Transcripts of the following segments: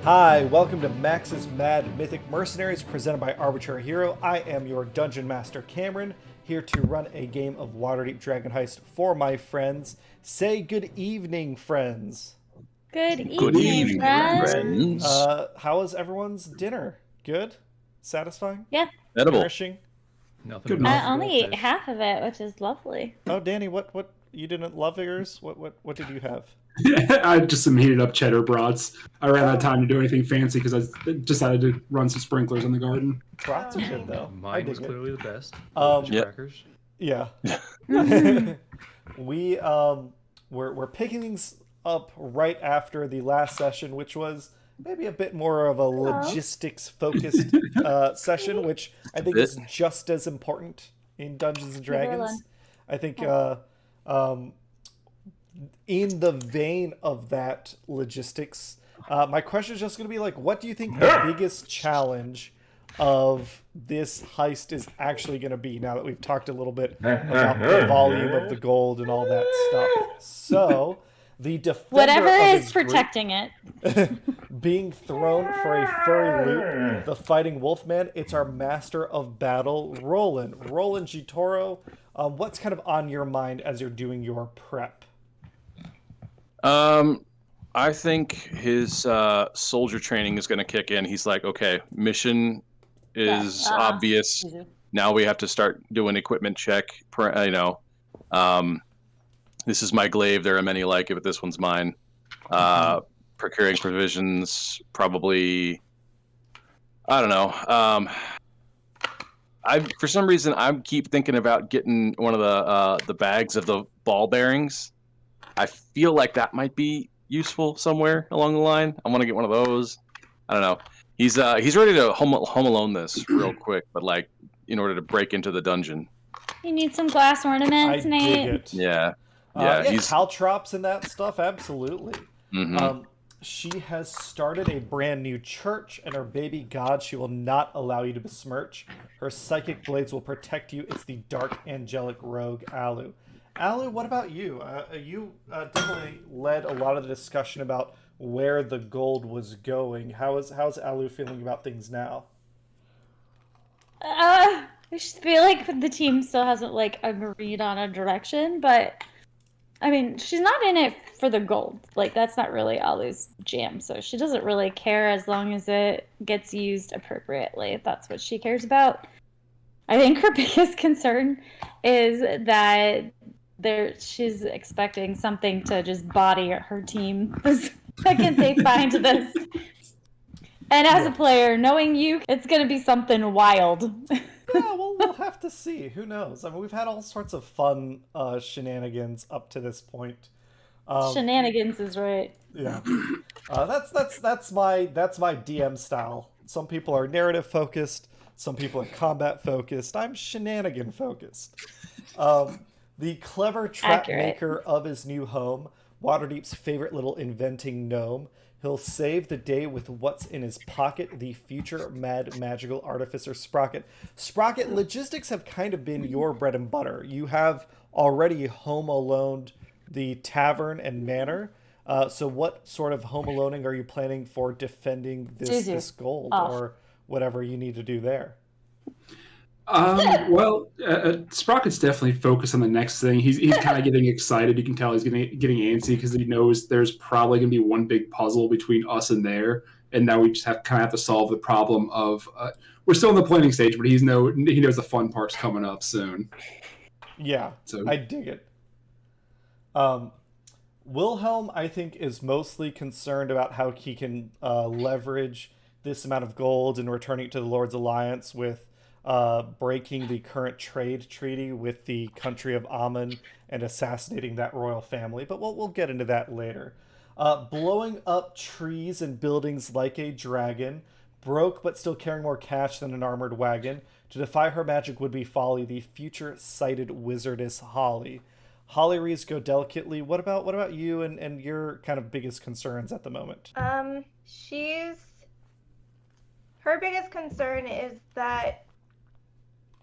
Hi, welcome to Max's Mad Mythic Mercenaries presented by Arbitrary Hero. I am your Dungeon Master Cameron, here to run a game of Waterdeepdragonheist for my friends. Say good evening, friends. Good Good evening, evening, friends. How was everyone's dinner? Good? Satisfying? Yeah, Edible. Nourishing? Nothing Good but enough. I only ate goldfish. half of it, which is lovely. Oh, Danny, what you didn't love yours? What did you have? I had just some heated up cheddar brats. I ran out of time to do anything fancy because I decided to run some sprinklers in the garden. Brats are good though. I Mine was dig it. clearly the best. Yep. Crackers. Yeah. we we're picking things up right after the last session, which was maybe a bit more of a logistics focused session, which I think is just as important in Dungeons and Dragons. I think in the vein of that logistics, my question is just going to be like, what do you think the biggest challenge of this heist is actually going to be, now that we've talked a little bit about the volume of the gold and all that stuff? So the defender Whatever of is his group protecting it. being thrown for a furry loop, the fighting wolfman, it's our master of battle, Rolan. Rolan Gitoro, what's kind of on your mind as you're doing your prep? I think his soldier training is going to kick in. He's like, okay, mission is obvious. Easy. Now we have to start doing equipment check. This is my glaive. There are many like it, but this one's mine. Procuring provisions, probably. I don't know. For some reason I keep thinking about getting one of the bags of the ball bearings. I feel like that might be useful somewhere along the line. I want to get one of those. I don't know. He's ready to home alone this real quick, but like in order to break into the dungeon. You need some glass ornaments, I Nate. dig it. Yeah. He's caltrops and that stuff, absolutely. She has started a brand new church, and her baby god, she will not allow you to besmirch. Her psychic blades will protect you. It's the dark angelic rogue Alu. Alu, what about you? You definitely led a lot of the discussion about where the gold was going. How's Alu feeling about things now? I just feel like the team still hasn't like agreed on a direction, but I mean, she's not in it for the gold. Like, that's not really Alu's jam, so she doesn't really care as long as it gets used appropriately. That's what she cares about. I think her biggest concern is that she's expecting something to just body her team the second they find this. And as a player, knowing you, it's going to be something wild. Yeah, well, we'll have to see. Who knows? I mean, we've had all sorts of fun shenanigans up to this point. Shenanigans is right. Yeah, that's my DM style. Some people are narrative focused. Some people are combat focused. I'm shenanigan focused. The clever trap Accurate. maker of his new home, Waterdeep's favorite little inventing gnome. He'll save the day with what's in his pocket, the future mad magical artificer Sprocket. Sprocket, logistics have kind of been your bread and butter. You have already home aloned the tavern and manor. So what sort of home aloning are you planning for defending this gold or whatever you need to do there? Sprocket's definitely focused on the next thing. He's kind of getting excited. You can tell he's getting antsy because he knows there's probably going to be one big puzzle between us and there, and now we just have to solve the problem of. We're still in the planning stage, but he knows the fun part's coming up soon. Yeah, so I dig it. Wilhelm, I think, is mostly concerned about how he can leverage this amount of gold and returning it to the Lord's Alliance with breaking the current trade treaty with the country of Amun and assassinating that royal family. But we'll get into that later. Blowing up trees and buildings like a dragon, broke but still carrying more cash than an armored wagon. To defy her magic would be folly, the future-sighted wizardess Holly. Holly Rees go delicately. What about you and your kind of biggest concerns at the moment? Her biggest concern is that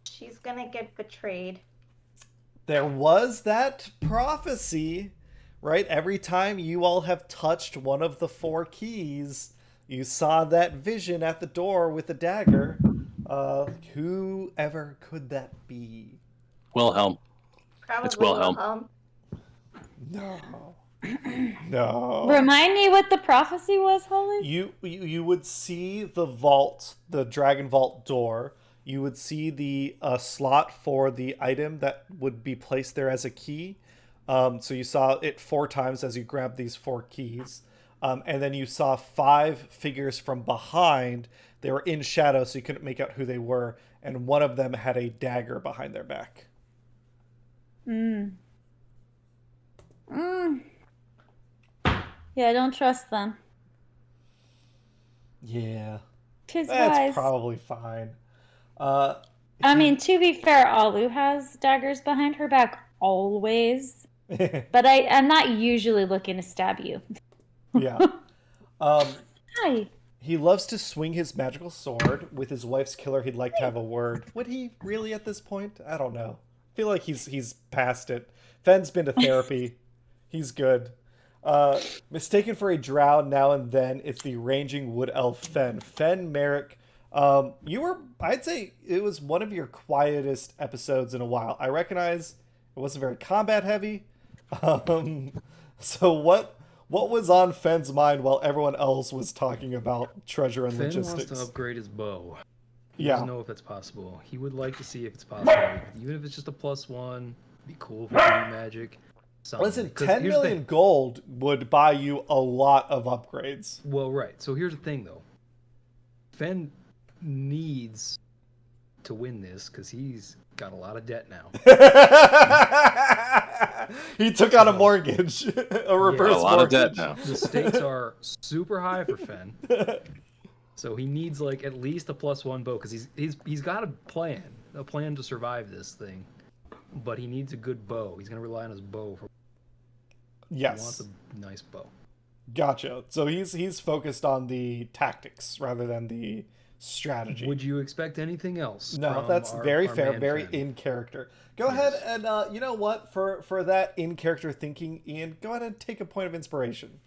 she's gonna get betrayed. There was that prophecy, right? Every time you all have touched one of the 4 keys, You saw that vision at the door with the dagger. Whoever could that be? Wilhelm. Probably It's Wilhelm. No. No. Remind me what the prophecy was, Holly? You would see the vault, the dragon vault door. You would see the slot for the item that would be placed there as a key. So you saw it 4 times as you grabbed these 4 keys. And then you saw 5 figures from behind. They were in shadow, so you couldn't make out who they were. And one of them had a dagger behind their back. Yeah, I don't trust them. Yeah. Tis That's wise. probably fine. I mean, to be fair, Alu has daggers behind her back always. But I'm not usually looking to stab you. Yeah. Hi. He loves to swing his magical sword. With his wife's killer, he'd like to have a word. Would he really at this point? I don't know. I feel like he's past it. Fenn's been to therapy. He's good. Mistaken for a drow now and then, it's the ranging wood elf Fen. Fen Merrick, I'd say it was one of your quietest episodes in a while. I recognize it wasn't very combat heavy. So what was on Fenn's mind while everyone else was talking about treasure and Fen logistics? wants to upgrade his bow. He Yeah. doesn't know if it's possible. He would like to see if it's possible. Even if it's just a +1, it'd be cool if it could be magic. Something. Listen, 'Cause 10 here's the million thing. gold would buy you a lot of upgrades. Well, right. So here's the thing, though. Fen needs to win this because he's got a lot of debt now. He took out a mortgage, a reverse A lot of mortgage. debt now. The stakes are super high for Fen. So he needs like at least a +1 bow because he's got a plan to survive this thing, but he needs a good bow. He's gonna rely on his bow for. He wants Yes, a nice bow. gotcha. So he's focused on the tactics rather than the strategy. Would you expect anything else? No, from that's our- very our fair, man very Fen? in character. Go ahead and you know what? For that in character thinking, Ian, go ahead and take a point of inspiration.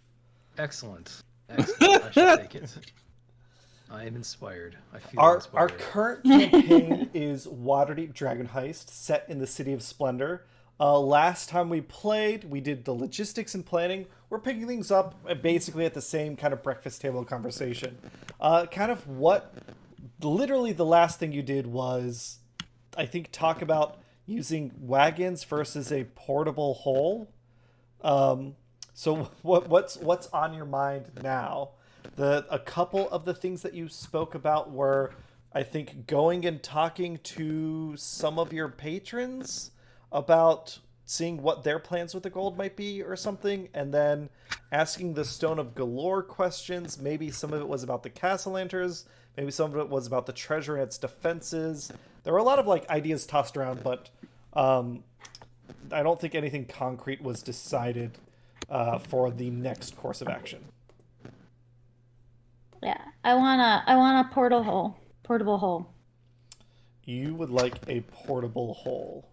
Excellent. Excellent. I should take it. I am inspired. I feel Our inspired. current campaign is Waterdeepdragonheist, set in the City of Splendor. Last time we played, we did the logistics and planning. We're picking things up basically at the same kind of breakfast table conversation. Literally the last thing you did was, I think, talk about using wagons versus a portable hole. So what's on your mind now? A couple of the things that you spoke about were, I think, going and talking to some of your patrons about seeing what their plans with the gold might be or something, and then asking the Stone of Golorr questions. Maybe some of it was about the Castle Lanterns, maybe some of it was about the treasure and its defenses. There were a lot of ideas tossed around, but I don't think anything concrete was decided for the next course of action. Yeah, I want a portable hole. You would like a portable hole.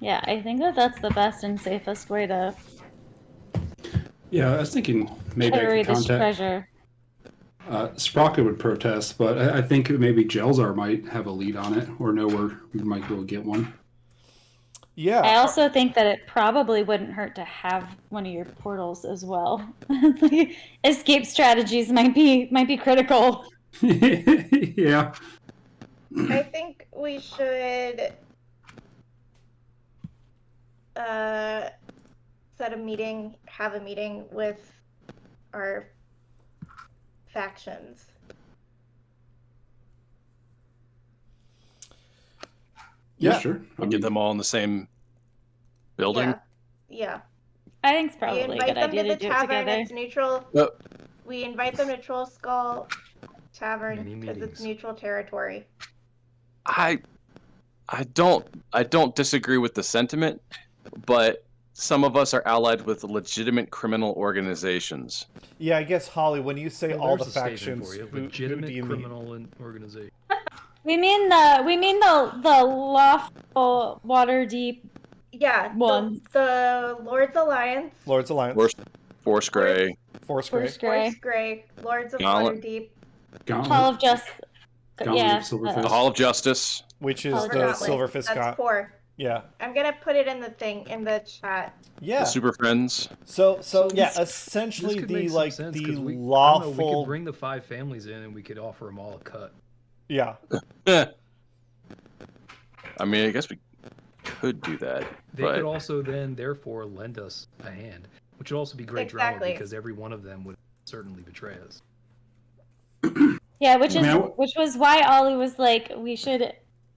Yeah, I think that's the best and safest way to Yeah, I was thinking maybe carry I could this contact. treasure. Sprocket would protest, but I think maybe Jelzar might have a lead on it, or know where we might be able to get one. Yeah. I also think that it probably wouldn't hurt to have one of your portals as well. Escape strategies might be critical. Yeah. I think we should have a meeting with our factions. Yeah, sure. I Get mean, them all in the same building. Yeah. I think it's We probably a invite good them idea to to the do it tavern. together. It's neutral. Yep. We invite them to Troll Skull Tavern Many because it's meetings. neutral territory. I don't disagree with the sentiment, but some of us are allied with legitimate criminal organizations. Yeah, I guess, Holly, when you say Well, all there's the a statement factions, for you. who Legitimate do you mean? criminal organization. We mean the lawful Waterdeep. Yeah. One. The Lord's Alliance. Lord's Alliance. Force Grey. Force Grey. Force Grey, Lords of Gauntlet. Waterdeep. Hall of Justice. Gauntlet Yeah. of Silverfist. The Hall of Justice. Which is Oh, the Gauntlet. Silverfist That's Gauntlet. 4. Yeah. I'm gonna put it in the thing in the chat. Yeah. The Super Friends. So yeah, this essentially could the make some like sense, the 'cause we lawful. could bring the 5 families in and we could offer them all a cut. Yeah. I mean, I guess we could do that. They but could also then, therefore, lend us a hand, which would also be great Exactly. drama because every one of them would certainly betray us. Yeah, which I mean, was why Ollie was like, we should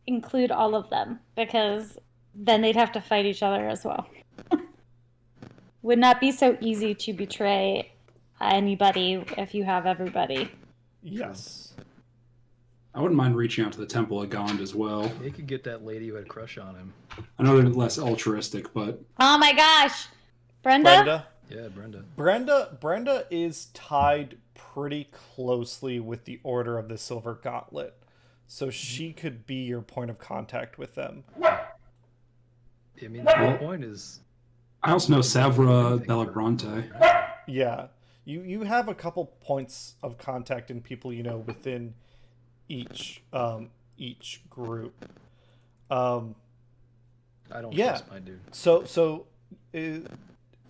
include all of them because then they'd have to fight each other as well. Would not be so easy to betray anybody if you have everybody. Yes. I wouldn't mind reaching out to the Temple of Gond as well. They could get that lady who had a crush on him. I know they're less altruistic, but Oh my gosh, Brenda. Yeah, Brenda. Brenda is tied pretty closely with the Order of the Silver Gauntlet, so she could be your point of contact with them. I mean, the whole point is... I also know Savra Bellabronte. Yeah, you have a couple points of contact and people you know within each group. I don't Yeah. trust my dude. So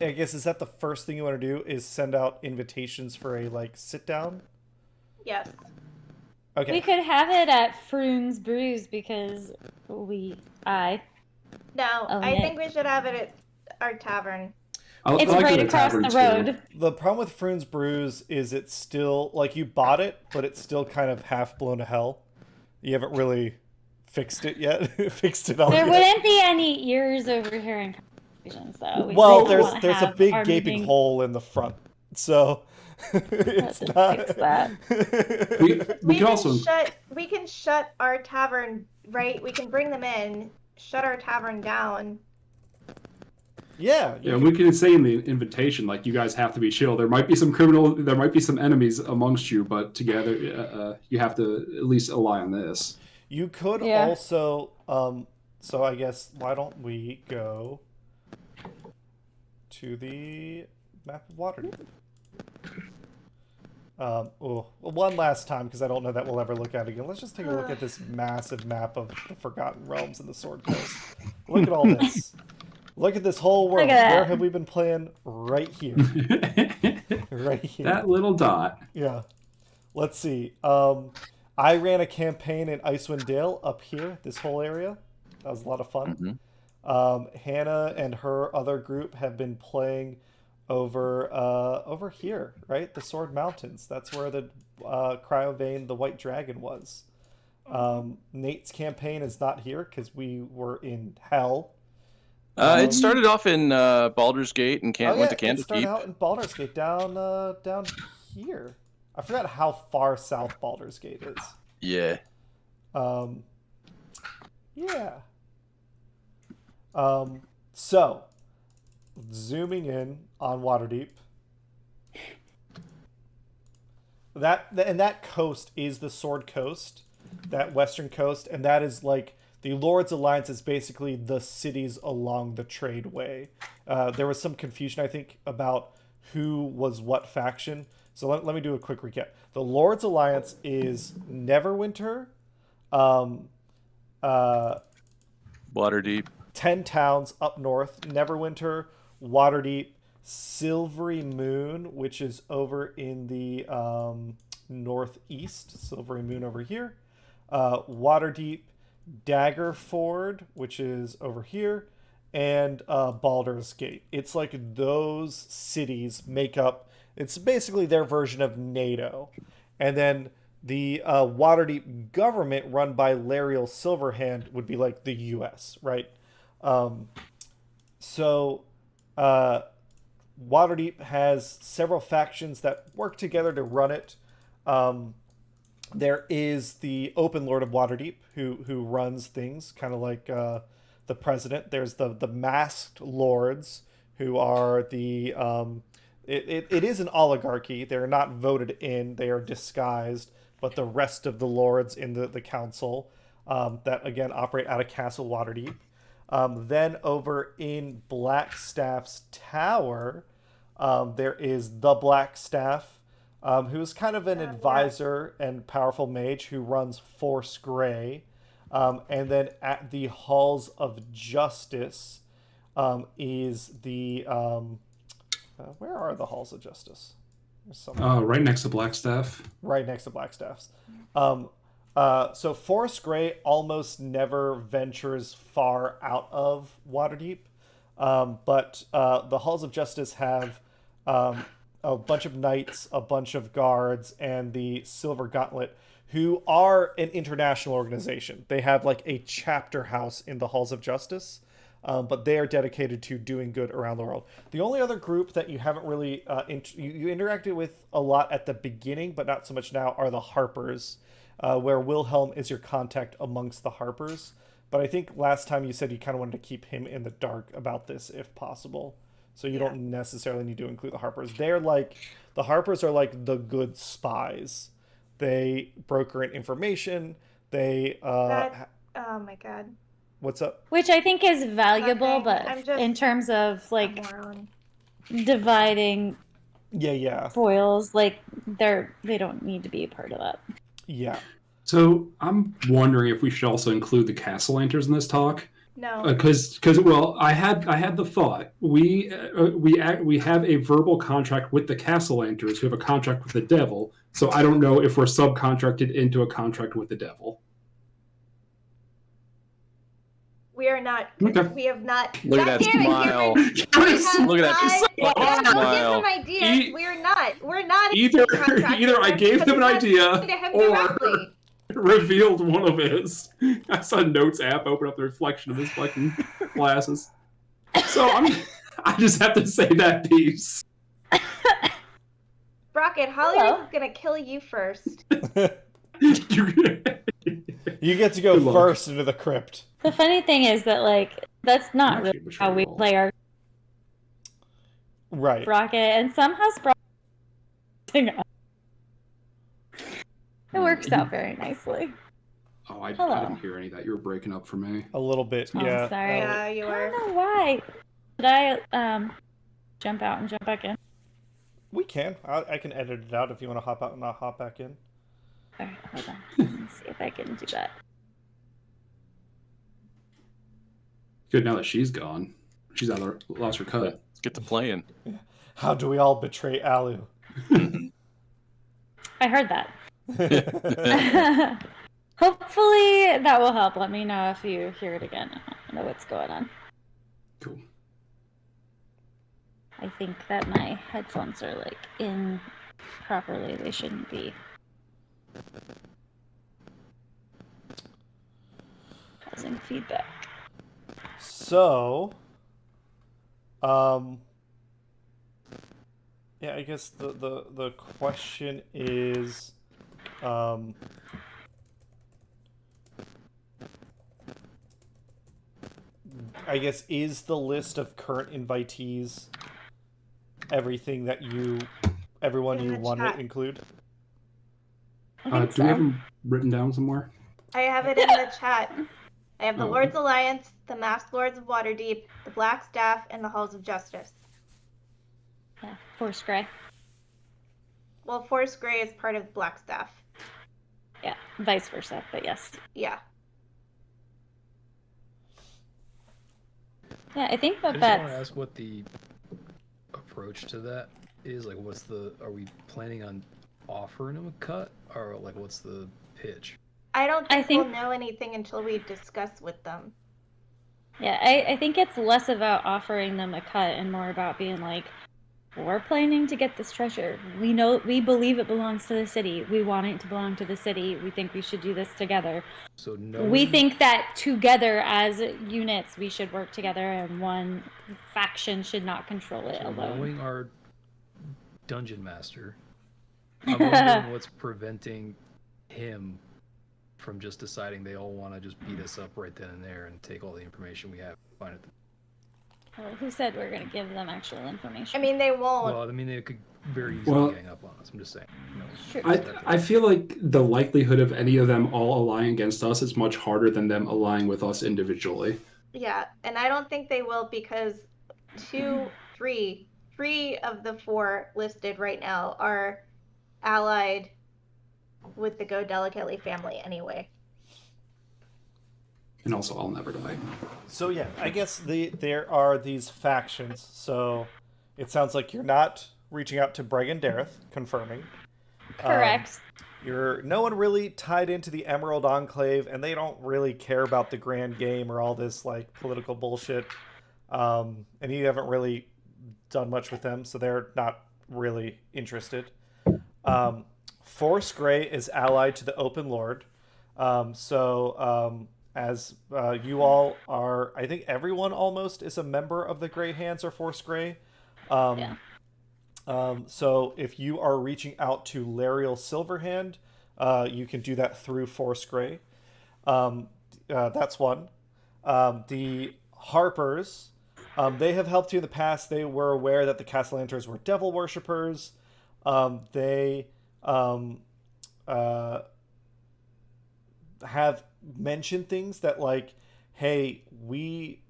I guess is that the first thing you want to do is send out invitations for a like sit down? Yes. Okay. We could have it at Froon's Brews because No, Oh, I yeah. think we should have it at our tavern. it's I like right the across the tavern, too. road. The problem with Froon's Brews is it's still like you bought it, but it's still kind of half blown to hell. You haven't really fixed it yet. Fixed it all There yet. wouldn't be any ears over here in conversations, though. Well, We don't there's a have big our gaping meeting- hole in the front, so it's Let's not. fix that. We can also We can shut our tavern, right? We can bring them in, shut our tavern down. Yeah, yeah, we can say in the invitation like you guys have to be chill. There might be some there might be some enemies amongst you, but together you have to at least ally on this. you could Yeah. also. So I guess why don't we go to the map of Waterdeep? One last time because I don't know that we'll ever look at it again. Let's just take a look at this massive map of the Forgotten Realms and the Sword Coast. Look at all this. Look at this whole world. Look at that. Where have we been playing? Right here. Right here. That little dot. Yeah. Let's see. I ran a campaign in Icewind Dale up here, this whole area. That was a lot of fun. Hannah and her other group have been playing over here, right? The Sword Mountains. That's where the Cryovane, the White Dragon was. Nate's campaign is not here because we were in Hell. It started off in Baldur's Gate and went to It started Candlekeep. out in Baldur's Gate down here. I forgot how far south Baldur's Gate is. Yeah. Yeah. So, zooming in on Waterdeep. That coast is the Sword Coast, that western coast, and that is like the Lord's Alliance is basically the cities along the trade way. There was some confusion, I think, about who was what faction. So let me do a quick recap. The Lord's Alliance is Neverwinter, Waterdeep. 10 towns up north, Neverwinter, Waterdeep, Silvery Moon, which is over in the northeast, Silvery Moon over here, Waterdeep, Daggerford, which is over here, and Baldur's Gate. It's like those cities make up, it's basically their version of NATO. And then the Waterdeep government run by Lariel Silverhand would be like the US, right? Waterdeep has several factions that work together to run it. There is the Open Lord of Waterdeep who runs things, kind of like the president. There's the Masked Lords who are the it is an oligarchy. They're not voted in. They are disguised, but the rest of the lords in the council that again operate out of Castle Waterdeep. Then over in Blackstaff's Tower, There is the Black Staff, who is kind of an advisor and powerful mage who runs Force Grey. And then at the Halls of Justice is the... where are the Halls of Justice? Right next to Blackstaff. Right next to Blackstaff's. So Forest Grey almost never ventures far out of Waterdeep, but the Halls of Justice have a bunch of knights, a bunch of guards, and the Silver Gauntlet, who are an international organization. They have like a chapter house in the Halls of Justice, but they are dedicated to doing good around the world. The only other group that you haven't really you interacted with a lot at the beginning, but not so much now, are the Harpers, where Wilhelm is your contact amongst the Harpers. But I think last time you said you kind of wanted to keep him in the dark about this if possible. So you don't necessarily need to include the Harpers. The Harpers are like the good spies. They broker in information. They oh my god. What's up? Which I think is valuable, Nothing. but in terms of like dividing foils, like they don't need to be a part of that. Yeah. So I'm wondering if we should also include the Castellanters in this talk. No. Because well, I had the thought we have a verbal contract with the Castellanters who have a contract with the devil. So I don't know if we're subcontracted into a contract with the devil. We are not. Okay. We have not. Look at that smile. Look at that smile. Give them ideas. We're not. We're not. Either I gave them an idea or revealed one of his. I saw Notes app open up the reflection of his fucking glasses. So I just have to say that piece. Sprocket, Hollywood's gonna kill you first. You get to go first into the crypt. The funny thing is that, like, that's not really how we play our Sprocket, and somehow Sprocket it works out very nicely. Oh, I didn't hear any of that. You were breaking up for me. A little bit, Oh, yeah. sorry. Yeah, you are. I don't know why. Did I jump out and jump back in? We can. I can edit it out if you want to hop out and not hop back in. Alright, hold on. Let me see if I can do that. Good, now that she's gone. She's lost her cut. Let's get to playing. How do we all betray Alu? I heard that. Hopefully that will help. Let me know if you hear it again. I don't know what's going on. Cool. I think that my headphones are like in properly. They shouldn't be. Causing feedback. So, yeah, I guess the question is, I guess, is the list of current invitees everything that everyone you want to include? I think do we have them written down somewhere? I have it in the chat. I have the Lords Alliance, the Masked Lords of Waterdeep, the Black Staff, and the Halls of Justice. Yeah, Force Grey. Well, Force Grey is part of Black Staff. Yeah, vice versa, but yes. Yeah. Yeah, I think I that just want that's... to ask what the approach to that is. Like, are we planning on offering them a cut? Or, like, what's the pitch? I don't think we'll know anything until we discuss with them. Yeah, I think it's less about offering them a cut and more about being like, we're planning to get this treasure. We believe it belongs to the city. We want it to belong to the city. We think we should do this together. So we think that together as units we should work together, and one faction should not control it alone. Knowing our dungeon master, I'm wondering what's preventing him from just deciding they all want to just beat us up right then and there and take all the information we have. Find it. Well, who said we're going to give them actual information? I mean, they won't. Well, I mean, they could very easily gang up on us. I'm just saying. Sure. I feel like the likelihood of any of them all allying against us is much harder than them allying with us individually. Yeah, and I don't think they will because 2, 3, 3 of the 4 listed right now are allied with the Go Delicately family anyway. And also, I'll never die. So yeah, I guess there are these factions. So it sounds like you're not reaching out to Bregan Dareth, confirming. Correct. You're no one really tied into the Emerald Enclave, and they don't really care about the grand game or all this like political bullshit. And you haven't really done much with them, so they're not really interested. Force Grey is allied to the Open Lord. As you all are, I think everyone almost is a member of the Grey Hands or Force Grey. Yeah. So if you are reaching out to Lariel Silverhand, you can do that through Force Grey. That's one. The Harpers, they have helped you in the past. They were aware that the Castellanters were devil worshippers. They have mentioned things that like, hey, we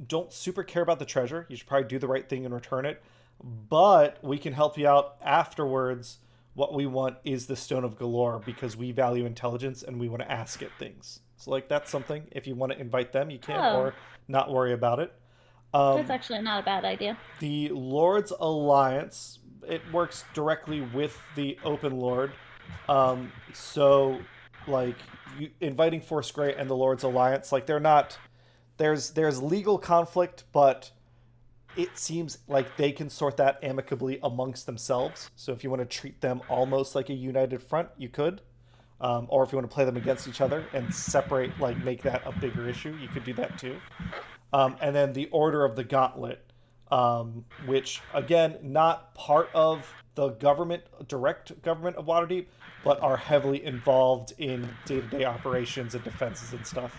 don't super care about the treasure. You should probably do the right thing and return it. But we can help you out afterwards. What we want is the Stone of Golorr because we value intelligence and we want to ask it things. So like that's something. If you want to invite them, you can, or not worry about it. That's actually not a bad idea. The Lord's Alliance, it works directly with the Open Lord. So like you inviting Force Grey and the Lord's Alliance, like they're not. There's legal conflict, but it seems like they can sort that amicably amongst themselves. So if you want to treat them almost like a united front, you could. Or if you want to play them against each other and separate, like make that a bigger issue, you could do that too. And then the Order of the Gauntlet, which, again, not part of the direct government of Waterdeep, but are heavily involved in day-to-day operations and defenses and stuff.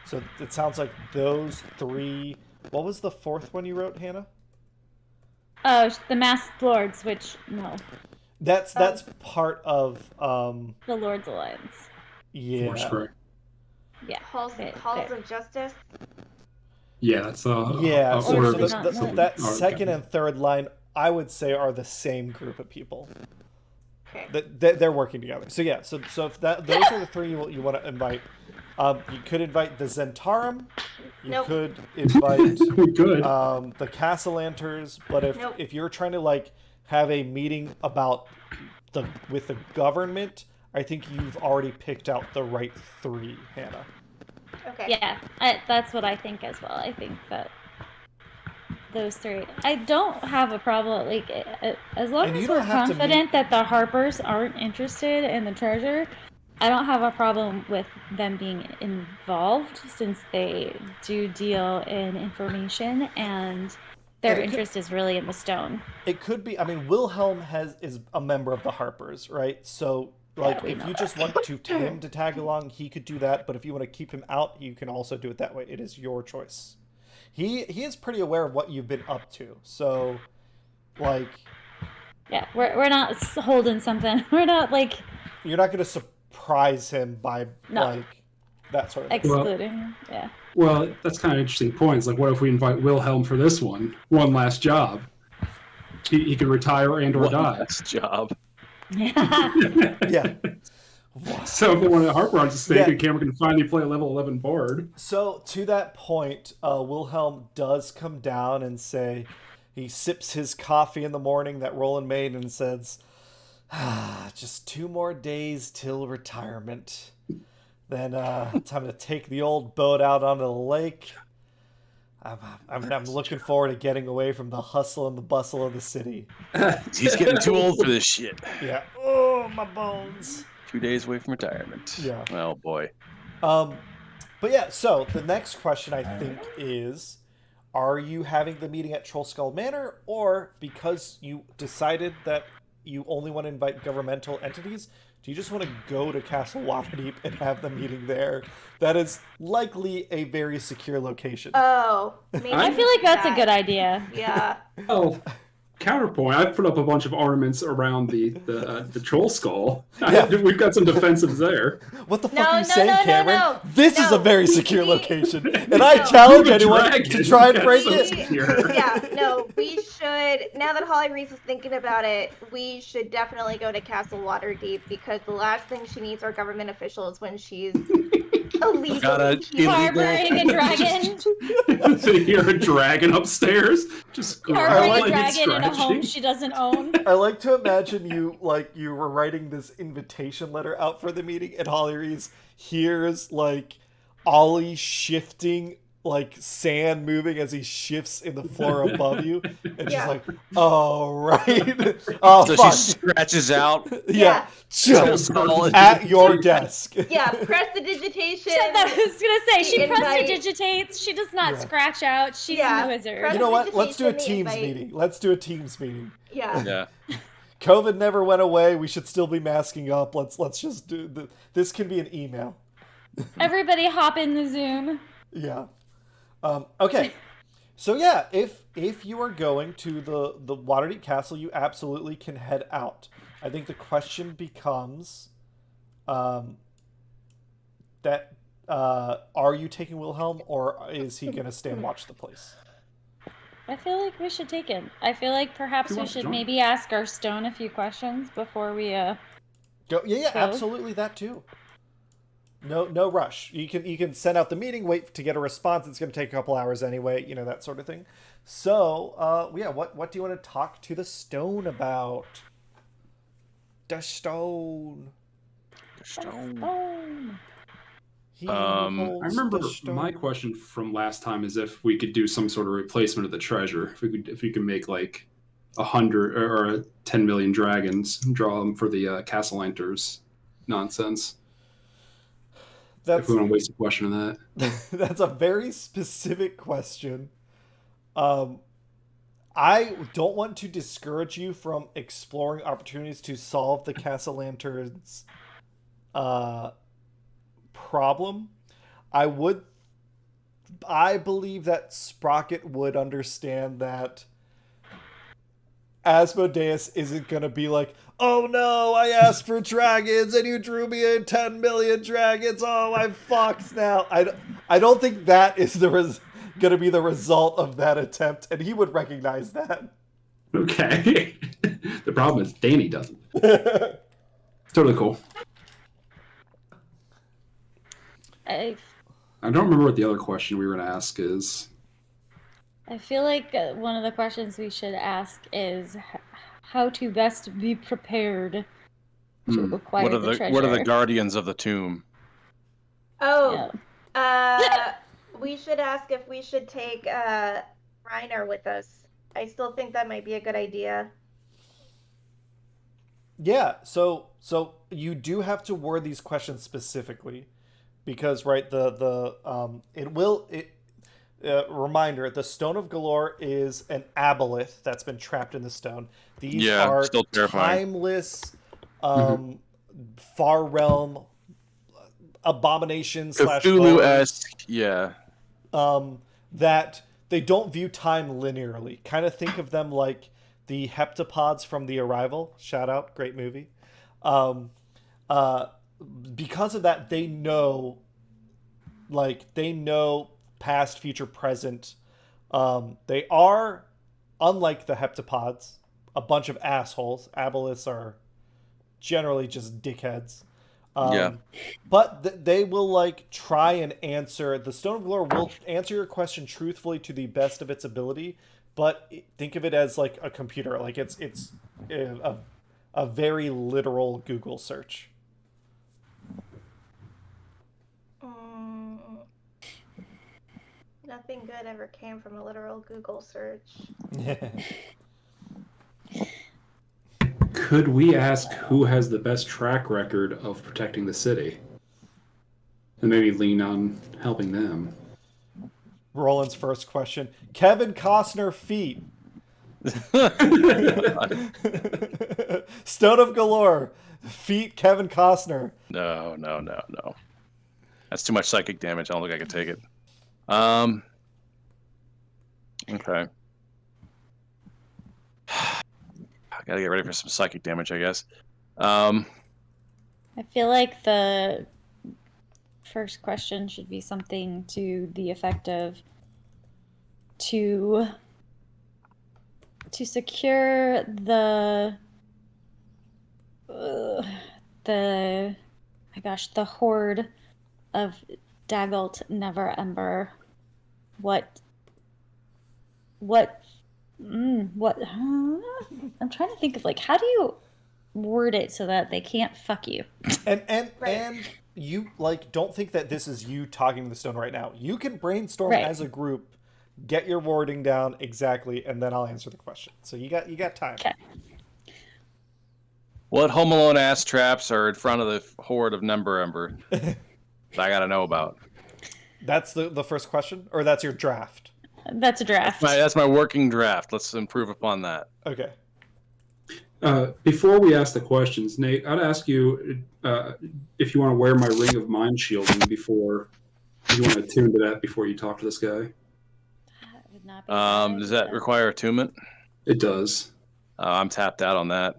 So it sounds like those 3... What was the 4th one you wrote, Hannah? Oh, the Masked Lords, which, no. That's part of... The Lord's Alliance. Yeah. Force Grey. Yeah. Halls of Justice. Yeah, that's Yeah, so order. that second and third line, I would say, are the same group of people. Okay. They're working together. So yeah, so if those are the 3 you want to invite. You could invite the Zentarum. You could invite we could. The Castellanters. But if you're trying to like have a meeting about with the government, I think you've already picked out the right 3, Hannah. Okay. Yeah, that's what I think as well. I think that those 3. I don't have a problem, like, as long as we're confident that the Harpers aren't interested in the treasure, I don't have a problem with them being involved since they do deal in information and their interest is really in the stone. It could be, I mean, Wilhelm is a member of the Harpers, right? So like if you just want him to tag along, he could do that, but if you want to keep him out, you can also do it that way. It is your choice. He is pretty aware of what you've been up to. So like yeah, we're not holding something. We're not like you're not going to surprise him by like that sort of excluding. Yeah. Well, that's kind of interesting points. Like, what if we invite Wilhelm for this one last job? He could retire and or die. Last job. Yeah. Yeah. So if they want to Harper on stake, and Cameron can finally play a level 11 board. So to that point, Wilhelm does come down and say, he sips his coffee in the morning that Rolan made and says, just 2 more days till retirement. Then time to take the old boat out onto the lake. I'm looking forward to getting away from the hustle and the bustle of the city. He's getting too old for this shit. Yeah. Oh, my bones. 2 days away from retirement. Yeah. Oh boy. But yeah, so the next question I think is, are you having the meeting at Trollskull Manor, or because you decided that you only want to invite governmental entities, do you just want to go to Castle Waterdeep and have the meeting there? That is likely a very secure location. Oh, maybe I feel like that's a good idea. Yeah. Oh, Counterpoint, I've put up a bunch of ornaments around the troll skull. Yeah. We've got some defensives there. What the fuck No, are you no, saying, no, no, Cameron? no. This is a No. very secure We- location, and I challenge anyone to try and break it. Yeah, no, we should, now that Holly Reese is thinking about it, we should definitely go to Castle Waterdeep, because the last thing she needs are government officials when she's illegally Harboring a dragon. Sitting here, a dragon upstairs, just Harboring growling a and dragon in a home scratching. she doesn't own. I like to imagine you were writing this invitation letter out for the meeting, and Holly Reese hears like Ollie shifting, like sand moving as he shifts in the floor above you, and Yeah. she's like, "Oh right, oh So fuck, she scratches out. yeah, just Solid. at your desk." Yeah, prestidigitation. I was gonna say she The invite. prestidigitates. She does not Yeah. scratch out. She's Yeah, a wizard. press- You know what? Let's do a Prestidigitation, Teams the invite. meeting. Let's do a Teams meeting. Yeah. Yeah. COVID never went away. We should still be masking up. Let's just do this. Can be an email. Everybody hop in the Zoom. Yeah. Okay. So yeah, if you are going to the Waterdeep Castle, you absolutely can head out. I think the question becomes, that are you taking Wilhelm, or is he gonna stay and watch the place? I feel like we should take him. I feel like perhaps Who we wants to should join? maybe ask our stone a few questions before we Go. Yeah, Go. absolutely that too. No rush. You can send out the meeting, wait to get a response. It's going to take a couple hours anyway, that sort of thing. So, yeah, what do you want to talk to the stone about? The stone. Stone. He I holds I remember the stone. my question from last time is if we could do some sort of replacement of the treasure. If we could make like 100 or 10 million dragons, draw them for the castle enters nonsense. That's If we want to waste a question on that. that's a very specific question. I don't want to discourage you from exploring opportunities to solve the Castle Lanterns problem. I believe that Sprocket would understand that Asmodeus isn't going to be like, "Oh no, I asked for dragons and you drew me in 10 million dragons. Oh, I'm fucked now." I don't think that is going to be the result of that attempt, and he would recognize that. Okay. The problem is Danny doesn't. Totally cool. I I don't remember what the other question we were going to ask is. I feel like one of the questions we should ask is how to best be prepared to acquire What are the treasure. what are the guardians of the tomb? Oh, Yeah. we should ask if we should take Reiner with us. I still think that might be a good idea. Yeah, so you do have to word these questions specifically, because right reminder: the Stone of Golorr is an aboleth that's been trapped in the stone. These Yeah, are still terrifying. timeless, far realm abominations / Cthulhu-esque, yeah. that they don't view time linearly. Kind of think of them like the heptapods from The Arrival. Shout out, great movie. Because of that, they know past, future, present. They are, unlike the heptapods, a bunch of assholes. Aboleths are generally just dickheads. Yeah. But they will try and answer. The Stone of Golorr will answer your question truthfully to the best of its ability, but think of it as like a computer. Like it's a very literal Google search. Nothing good ever came from a literal Google search. Could we ask who has the best track record of protecting the city? And maybe lean on helping them. Roland's first question: Kevin Costner feat. Stone of Golorr feat Kevin Costner. No. That's too much psychic damage. I don't think I can take it. Okay. I gotta get ready for some psychic damage, I guess. I feel like the first question should be something to the effect of to secure the the horde of Daggalt Never Ember. What I'm trying to think of like, how do you word it so that they can't fuck you? And you like don't think that this is you talking to the stone right now. You can brainstorm as a group, get your wording down exactly, and then I'll answer the question. So you got time. Okay. What Home Alone ass traps are in front of the horde of Number Ember that I gotta know about? That's the first question, or that's your draft? That's a draft. That's my working draft. Let's improve upon that. Okay. Before we ask the questions, Nate, I'd ask you if you want to wear my ring of mind shielding before you want to attune to that before you talk to this guy. That would not be Does that require attunement? It does. I'm tapped out on that.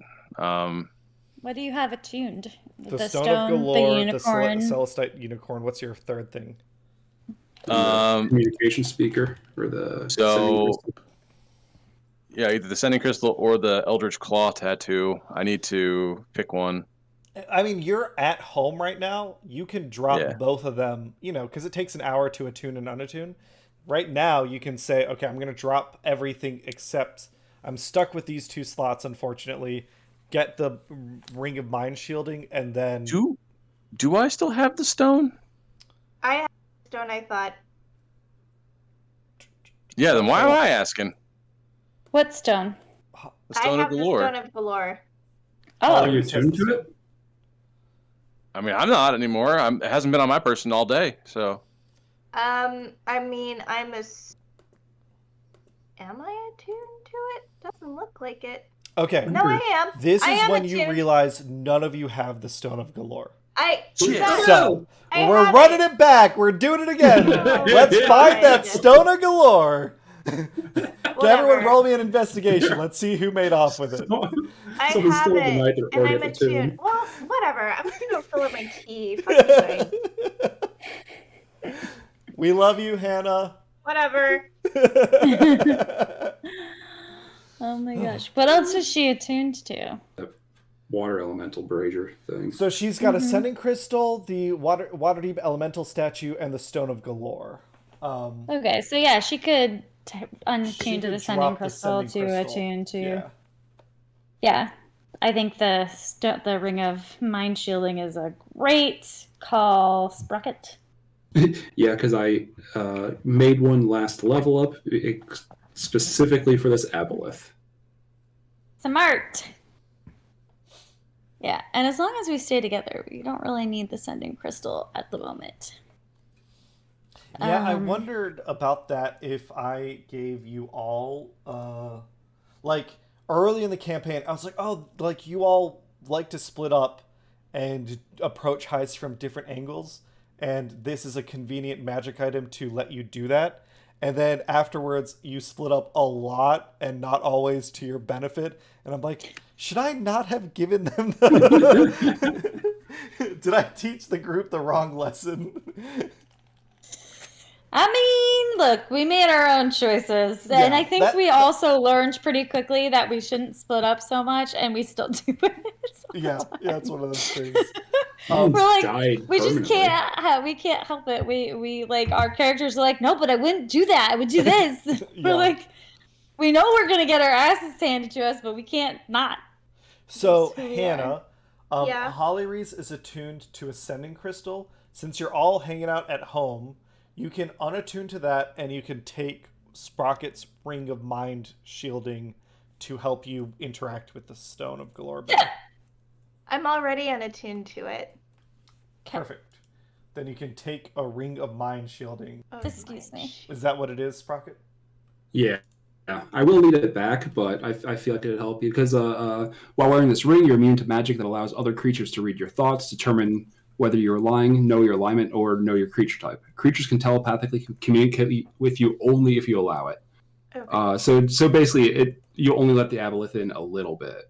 What do you have attuned? The Stone of Golorr, the unicorn. the Celestite unicorn. What's your third thing? The communication speaker or the either the Sending Crystal or the Eldritch Claw tattoo. I need to pick one. I mean, you're at home right now. You can drop both of them, because it takes an hour to attune and unattune. Right now, you can say, okay, I'm going to drop everything except I'm stuck with these 2 slots, unfortunately. Get the Ring of Mind Shielding, and then... Do I still have the stone? I have the stone, I thought. Yeah, then why am I asking? What stone? The Stone of Golorr. I have the Stone of Golorr. Oh, are you attuned to it? I mean, I'm not anymore. It hasn't been on my person all day, so... I mean, am I attuned to it? Doesn't look like it. Okay. No, I am. This I is am when attuned. you realize none of you have the Stone of Golorr. Shit. So, we're running it back. We're doing it again. Let's find that Stone of Golorr. Everyone roll me an investigation. Let's see who made off with it. I Someone's have still the it, night they're and already I'm at the tomb. attuned. Well, whatever. I'm gonna go fill up my tea. Fuck you guys. We love you, Hannah. Whatever. Oh my gosh. What else is she attuned to? Water elemental brazier thing. So she's got a Sending Crystal, the Waterdeep Elemental Statue, and the Stone of Golorr. Okay, so yeah, she could unattune to the Sending drop the Crystal Sending to Crystal. attune to... Yeah. Yeah. I think the Ring of Mind Shielding is a great call, Sprocket. Yeah, because I made one last level up specifically for this aboleth. Smart. Yeah, and as long as we stay together, we don't really need the Sending Crystal at the moment. Yeah, I wondered about that if I gave you all, early in the campaign, I was like, oh, you all like to split up and approach Heist from different angles, and this is a convenient magic item to let you do that. And then afterwards, you split up a lot and not always to your benefit. And I'm like, should I not have given them Did I teach the group the wrong lesson? I mean, look, we made our own choices. And I think we also learned pretty quickly that we shouldn't split up so much, and we still do it. Yeah, it's one of those things. We're like, we just can't, we can't help it. We like, our characters are like, no, but I wouldn't do that. I would do this. We're like, we know we're going to get our asses handed to us, but we can't not. So, Hannah, Holly Reese is attuned to a Sending Crystal. Since you're all hanging out at home, you can unattune to that, and you can take Sprocket's Ring of Mind Shielding to help you interact with the Stone of Golorr. I'm already unattuned to it. Perfect. Then you can take a Ring of Mind Shielding. Excuse me. Is that what it is, Sprocket? Yeah. I will need it back, but I feel like it'd help you because while wearing this ring, you're immune to magic that allows other creatures to read your thoughts, determine whether you're lying, know your alignment, or know your creature type. Creatures can telepathically communicate with you only if you allow it. Okay. So basically, you only let the aboleth in a little bit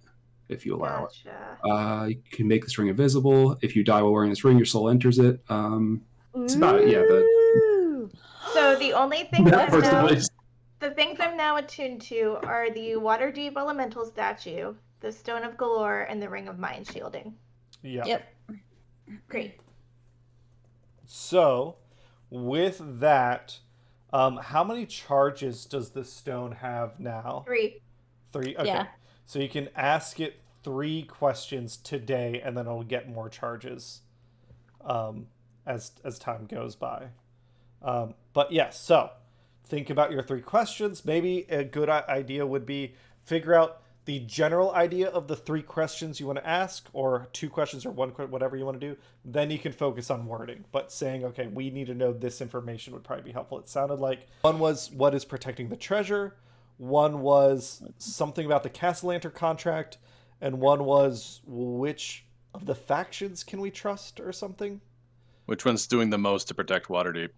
if you allow it. Gotcha. You can make this ring invisible. If you die while wearing this ring, your soul enters it. It's about Ooh. So the only thing that first place. the things I'm now attuned to are the Waterdeep Elemental statue, the Stone of Golorr, and the Ring of Mind Shielding. Yeah. Yep. Great. So, with that, how many charges does the stone have now? 3. 3. Okay. Yeah. So you can ask it 3 questions today, and then it'll get more charges as time goes by. But yeah, so think about your 3 questions. Maybe a good idea would be figure out the general idea of the 3 questions you want to ask, or 2 questions, or 1 question, whatever you want to do. Then you can focus on wording. But saying, okay, we need to know this information would probably be helpful. It sounded like one was what is protecting the treasure, one was something about the Castellanter contract, and one was which of the factions can we trust or something. Which one's doing the most to protect Waterdeep?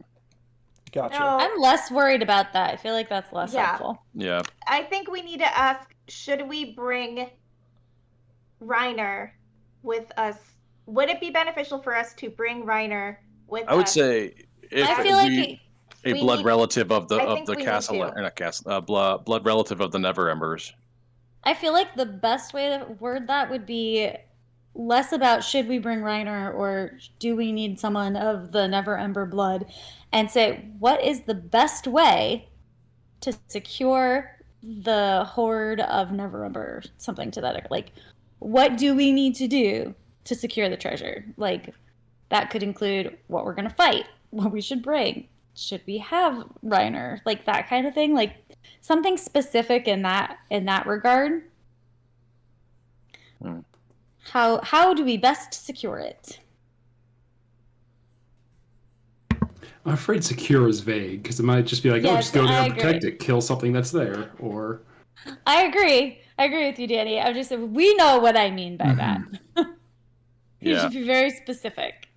Gotcha. No. I'm less worried about that. I feel like that's less Yeah. helpful. Yeah. I think we need to ask, should we bring Reiner with us? Would it be beneficial for us to bring Reiner with us? I would say if I feel like a we blood need- relative of I think the we need castle, to. or not castle, blood relative of the Never Embers. I feel like the best way to word that would be less about should we bring Reiner or do we need someone of the Never Ember blood, and say what is the best way to secure the horde of Never Ember, something to that, like what do we need to do to secure the treasure? Like that could include what we're gonna fight, what we should bring, should we have Reiner, like that kind of thing, like something specific in that regard. Hmm. How do we best secure it? I'm afraid secure is vague because it might just be like, oh, Yes, just go there I and protect agree. it, kill something that's there, or I agree with you, Danny. I'm just we know what I mean by that. You Yeah. should be very specific.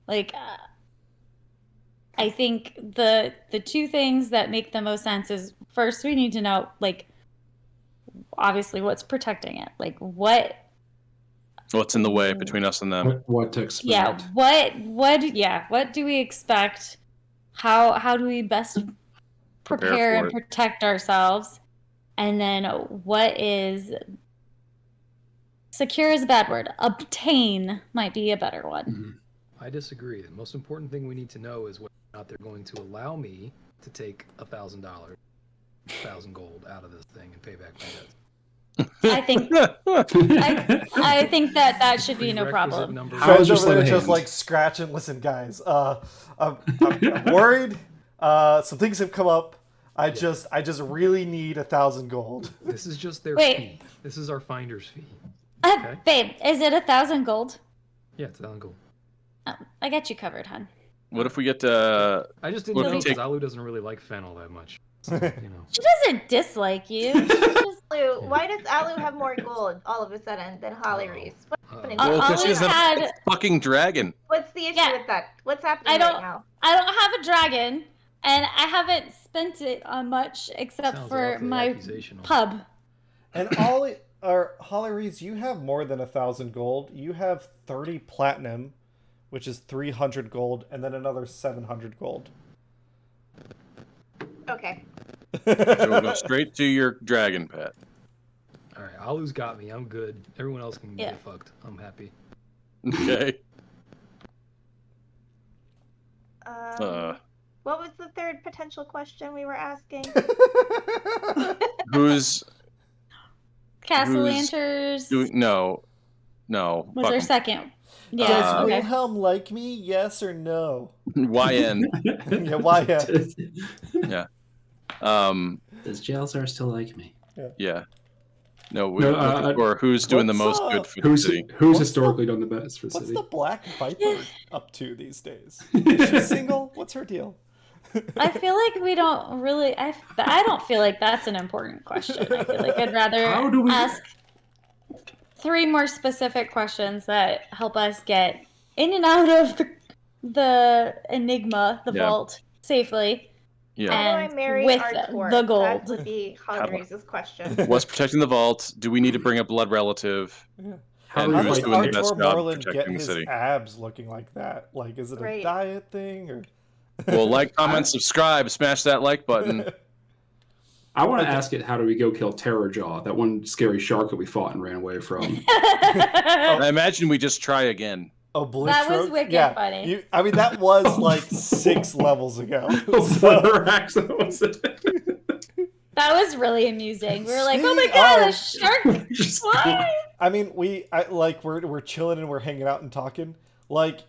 Like, I think the 2 things that make the most sense is first we need to know, like, obviously what's protecting it, like what's in the way between us and them? what to expect. Yeah, what do we expect? How do we best prepare for and it. protect ourselves? And then what is secure is a bad word. Obtain might be a better one. Mhm. I disagree. The most important thing we need to know is whether or not they're going to allow me to take $1,000, 1,000 gold out of this thing and pay back my debts. I think I think that should be no Prerequisite problem. number How Fred's is your over there sleight of just hand? like scratching. Listen, guys, I'm worried. Some things have come up. I just really need 1,000 gold. This is just their Wait. fee. This is our finder's fee. Babe, is it 1,000 gold? Yeah, it's 1,000 gold. Oh, I got you covered, hon. What if we get I just didn't Well, know take- because Alu doesn't really like Fen all that much. So, you know. She doesn't dislike you. She just, Alu, why does Alu have more gold all of a sudden than Holly Reese? What's happening? Uh, Well, 'cause Alu she doesn't have had- a fucking dragon. What's the issue Yeah. with that? What's happening I don't- right now? I don't have a dragon, and I haven't spent it on much except Sounds for awfully my accusational. pub. And Holly Reese, you have more than 1,000 gold. You have 30 platinum, which is 300 gold, and then another 700 gold. Okay. So we'll go straight to your dragon pet. All right, Alu's got me. I'm good. Everyone else can Yeah. get fucked. I'm happy. Okay. What was the third potential question we were asking? Who's Castle Who's Lanters doing? No. was fuck our 'em. second. Yeah. Does okay. Wilhelm like me? Yes or no? YN. Yeah, why? Does Jalzar still like me? Yeah. No, No, we're looking for who's doing the what's, most good for Who's the city. What's historically done the best for the What's city? the Black Viper up to these days? Is she single? What's her deal? I feel like we don't really. I don't feel like that's an important question. I feel like I'd rather How do we- ask 3 more specific questions that help us get in and out of the enigma, the Yeah. vault, safely. Yeah. How do I And marry with our Tor? the gold. That would be Holly Reese's question. What's protecting the vault? Do we need to bring a blood relative? How And do we who's fight doing the the best Artur job Morland protecting get the his city? abs looking like that? Like, is it a Right. diet thing or? Well, like, comment, subscribe, smash that like button. I want to Okay. ask it, how do we go kill Terrorjaw, that one scary shark that we fought and ran away from? I imagine we just try again. Oblitro- That was wicked yeah, funny. I mean, that was like 6 levels ago. Flutterrax, that was it. That was really amusing. We were like, oh my Speaking god, a of- shark! Just- What? I mean, we're chilling and we're hanging out and talking. Like,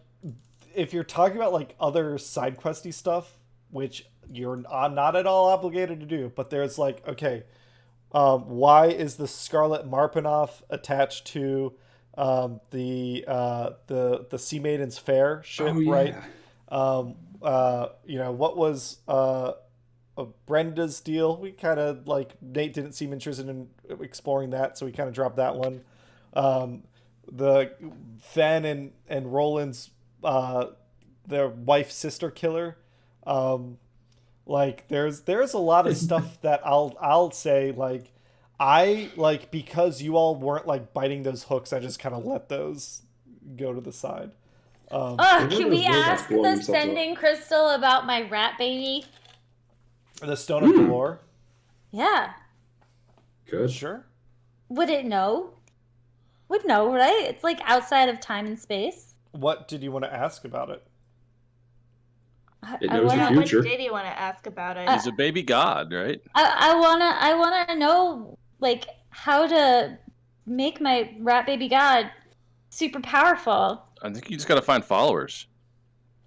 if you're talking about like other side questy stuff, which you're not at all obligated to do, but there's like, okay, why is the Scarlet Marpanoff attached to the Sea Maiden's Fair ship, Oh, yeah. right? You know, what was Brenda's deal? We kind of like, Nate didn't seem interested in exploring that, so we kind of dropped that one. The Fen and Roland's their wife sister killer. Like there's a lot of stuff that I'll say, like, I like, because you all weren't like biting those hooks, I just kind of let those go to the side. Oh, Maybe can those we robots ask blowing the themselves up. sending crystal about my rat baby? The Stone of Golorr. Yeah. Good. Sure. Would it know? Would know, right? It's like outside of time and space. What did you want to ask about it? It I knows the wanna- How much future. did you want to ask about it? He's a baby god, right? I wanna know, like, how to make my rat baby god super powerful. I think you just gotta find followers.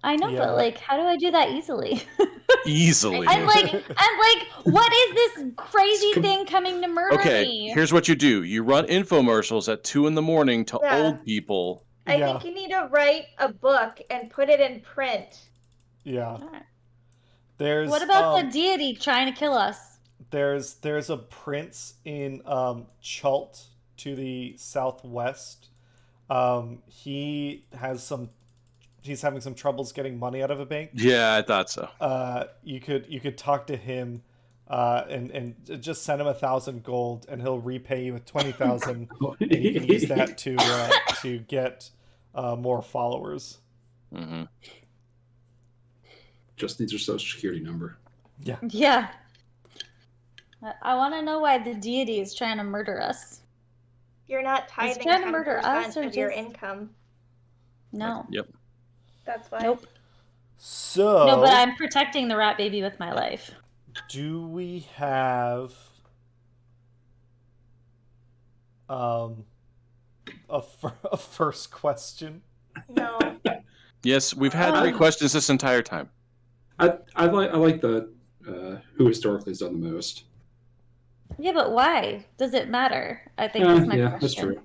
I know, Yeah. but like, how do I do that easily? Easily. I'm like, what is this crazy thing coming to murder Okay, me? here's what you do. You run infomercials at 2 a.m. to Yeah. old people. I Yeah. think you need to write a book and put it in print. Yeah. Alright. There's What about the deity trying to kill us? there's a prince in Chult to the southwest. He's having some troubles getting money out of a bank. Yeah, I thought so. You could talk to him and just send him 1,000 gold, and he'll repay you with 20,000, and you can use that to get more followers. Hmm. Just needs your social security number. Yeah. I want to know why the deity is trying to murder us. You're not tithing trying to murder 10% us or of your just- income. No. Yep. That's why. Nope. So No, but I'm protecting the rat baby with my life. do we have a first question? No. Yes, we've had 3 questions this entire time. I like the who historically has done the most. Yeah, but why? Does it matter? I think that's my yeah, question. that's true.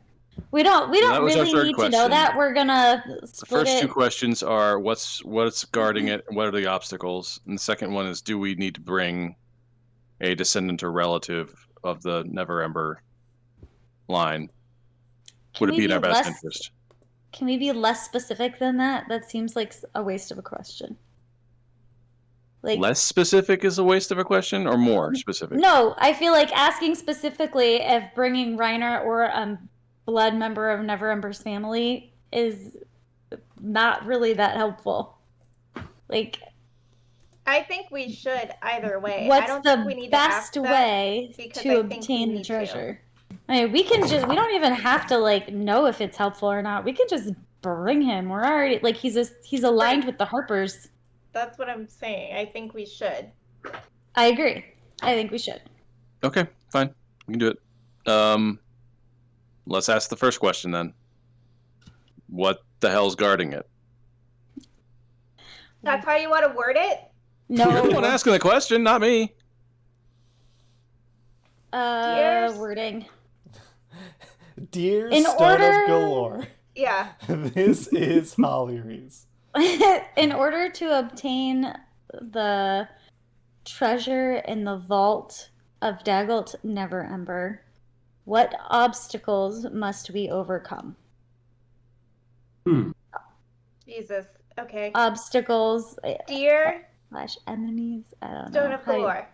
We don't That was our really third need to know question. that. We're gonna The split first it. 2 questions are what's guarding it, and what are the obstacles? And the second one is, do we need to bring a descendant or relative of the Never Ember line? Would it we be in our best less- interest? Can we be less specific than that? That seems like a waste of a question. Like, Less specific is a waste of a question, or more specific? no, I feel like asking specifically if bringing Reiner or a blood member of Neverember's family is not really that helpful. Like, I think we should either way. I what's don't think we the need best to ask that way because to I think we obtain the need to. treasure? I mean, we don't even have to like know if it's helpful or not. We can just bring him. We're already like he's aligned Right. with the Harpers. That's what I'm saying. I think we should. I agree. I think we should. Okay, fine. We can do it. Let's ask the first question then. What the hell's guarding it? That's how you want to word it? You're the one No. asking the question, not me. Dears? Wording. Dear In Stone order- of Golorr, Yeah. this is Holly Reese. In order to obtain the treasure in the vault of Daggelt Neverember, what obstacles must we overcome? Jesus. Okay. Obstacles. Dear / enemies. I don't Stone know. of Golorr.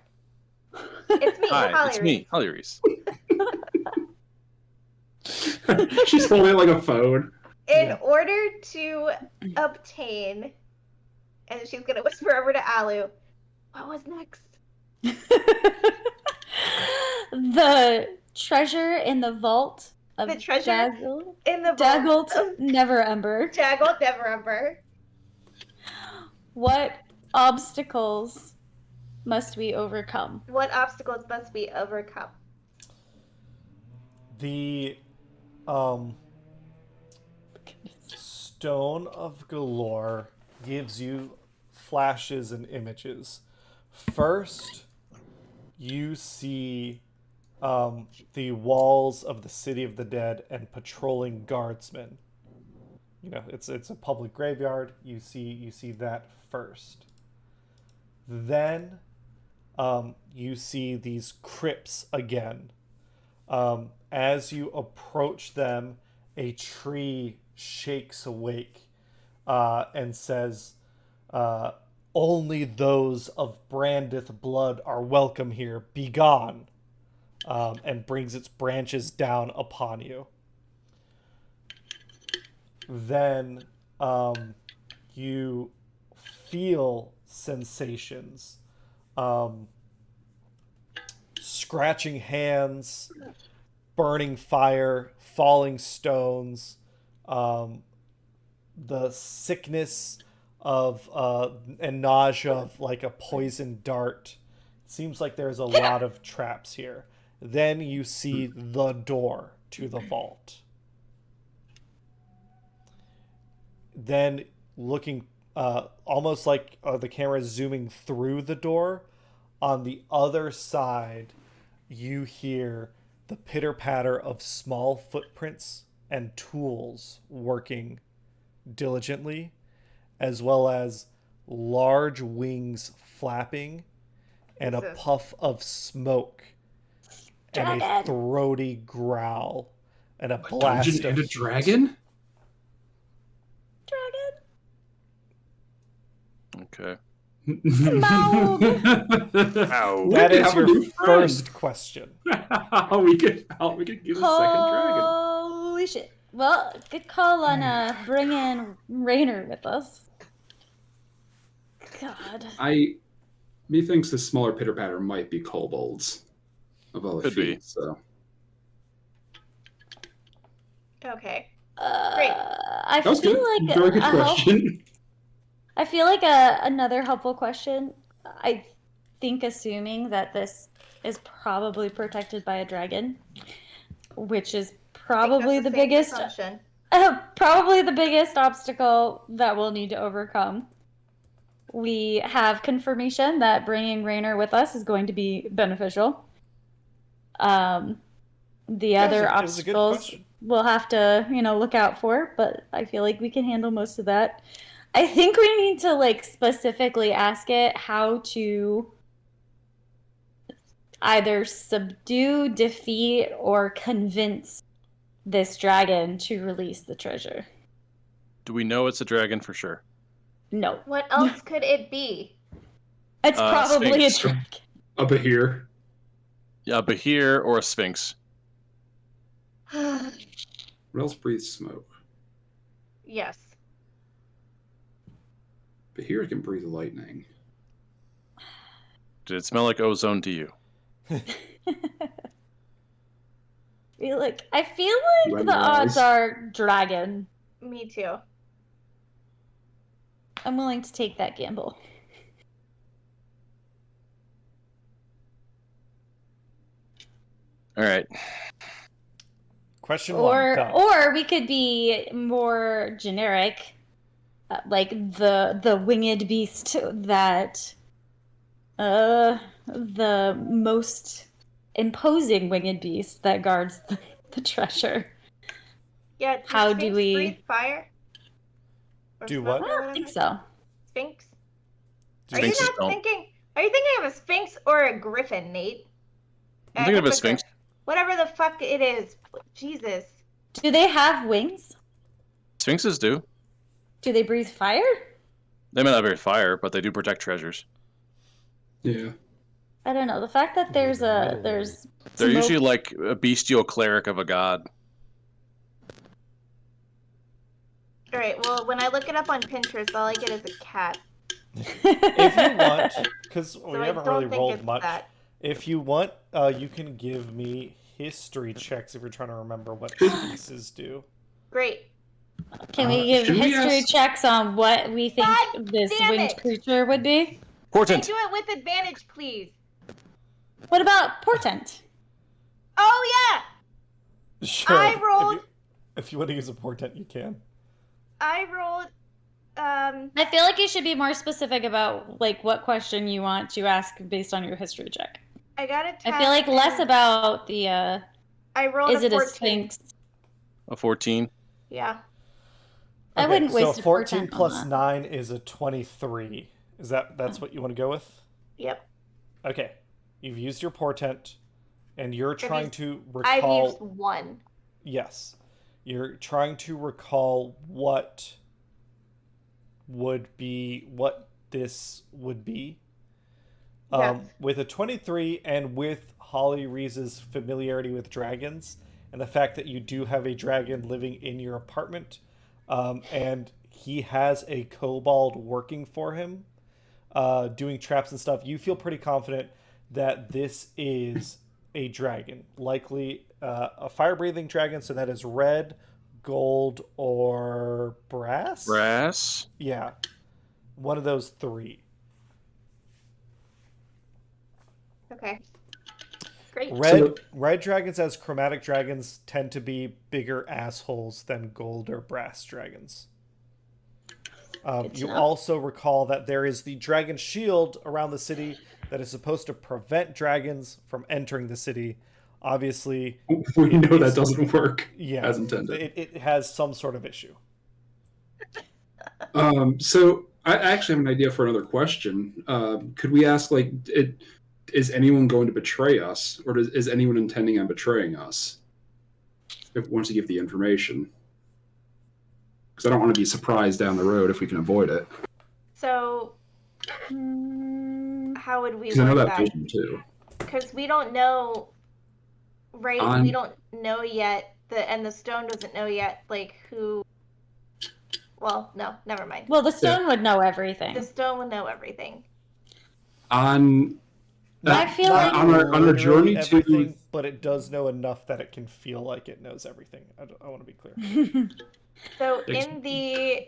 It's me, Hi, Holly it's Reese. me, Holly Reese. She's holding it like a phone. In Yeah. order to obtain, and she's gonna whisper over to Alu, what was next? The treasure in the vault of The treasure Daggle. in the Daggled vault of Neverember. Daggle Neverember. What obstacles must we overcome? What obstacles must we overcome? The Stone of Golorr gives you flashes and images. First, you see the walls of the City of the Dead and patrolling guardsmen. You know, it's a public graveyard. You see that first. Then you see these crypts again. As you approach them, a tree shakes awake and says, only those of Brandith blood are welcome here. Begone! And brings its branches down upon you. Then you feel sensations. Scratching hands, burning fire, falling stones, the sickness of and nausea of like a poison dart. It seems like there's a lot of traps here. Then you see the door to the vault. Then looking almost like the camera is zooming through the door, on the other side you hear the pitter-patter of small footprints and tools working diligently, as well as large wings flapping and a Jesus. puff of smoke and a Dragon. throaty growl and a A blast dungeon of and a dragon? Dragon. Okay. Smaug. Ow. That We is have a your new friend. first question. we could give a second dragon. Holy shit. Well, good call on bringing Raynor with us. God. Methinks the smaller pitter patter might be kobolds of all the Could be. feet. So Okay. I that was feel good. like Very good a question. I feel like another helpful question. I think assuming that this is probably protected by a dragon, which is probably the biggest assumption. probably the biggest obstacle that we'll need to overcome. We have confirmation that bringing Raynor with us is going to be beneficial. The other it was a good obstacles question. we'll have to, look out for, but I feel like we can handle most of that. I think we need to specifically ask it how to either subdue, defeat, or convince this dragon to release the treasure. Do we know it's a dragon for sure? No. What else could it be? It's probably Sphinx. a dragon. Up here. Yeah, a Bahir or a Sphinx. What else breathes smoke? Yes. But here it can breathe lightning. Did it smell like ozone to you? I feel like Red the odds eyes. are dragon. Me too. I'm willing to take that gamble. All right. Question one. done. Or we could be more generic, like the winged beast that the most imposing winged beast that guards the treasure. Yeah. does How do Sphinx we- breathe fire? Or Do smoke what? I or don't think whatever? so. Sphinx. Do Are you Sphinxes not don't. thinking? Are you thinking of a sphinx or a griffin, Nate? I'm thinking of a Hippoca- sphinx. Whatever the fuck it is. Jesus. Do they have wings? Sphinxes do. Do they breathe fire? They may not be fire, but they do protect treasures. Yeah. I don't know. The fact that there's They're smoke- usually like a bestial cleric of a god. All right. Well, when I look it up on Pinterest, all I get is a cat. If you want, because So we I haven't don't really think rolled it's much. that. If you want, you can give me history checks if you're trying to remember what pieces do. Great. Can we give should we history ask- checks on what we think God this damn winged it. creature would be? Can Portent. do it with advantage, please? What about portent? Oh yeah. Sure. I rolled- If you want to use a portent, you can. I rolled. I feel like you should be more specific about like what question you want to ask based on your history check. I got a 10. I feel like less and about the I rolled is a it a 14. sphinx? A 14. Yeah. I wouldn't waste So a 14 portent on plus that. 9 is a 23. That's what you want to go with? Yep. Okay. You've used your portent, and you're trying to I've recall. used 1. Yes. You're trying to recall what this would be. Yes. With a 23 and with Holly Reese's familiarity with dragons and the fact that you do have a dragon living in your apartment, and he has a kobold working for him, doing traps and stuff, you feel pretty confident that this is a dragon, likely a fire-breathing dragon, so that is red, gold, or brass? Brass. Yeah. One of those 3. Okay. Great. Red dragons as chromatic dragons tend to be bigger assholes than gold or brass dragons. Good to You know. also recall that there is the dragon shield around the city that is supposed to prevent dragons from entering the city. Obviously, We know that It's- doesn't work yeah, as intended. it has some sort of issue. So I actually have an idea for another question. Could we ask, like, is anyone going to betray us, or is anyone intending on betraying us? Once you give the information, because I don't want to be surprised down the road if we can avoid it. So, Mm, how would we Because I know work that that? vision too. Because we don't know, right? On- We don't know yet. And the stone doesn't know yet, like, who. Well, no, never mind. well, the stone would know everything. The stone will know everything. On I feel Not like- on our literally journey to everything, but it does know enough that it can feel like it knows everything. I want to be clear. So Ex- in the,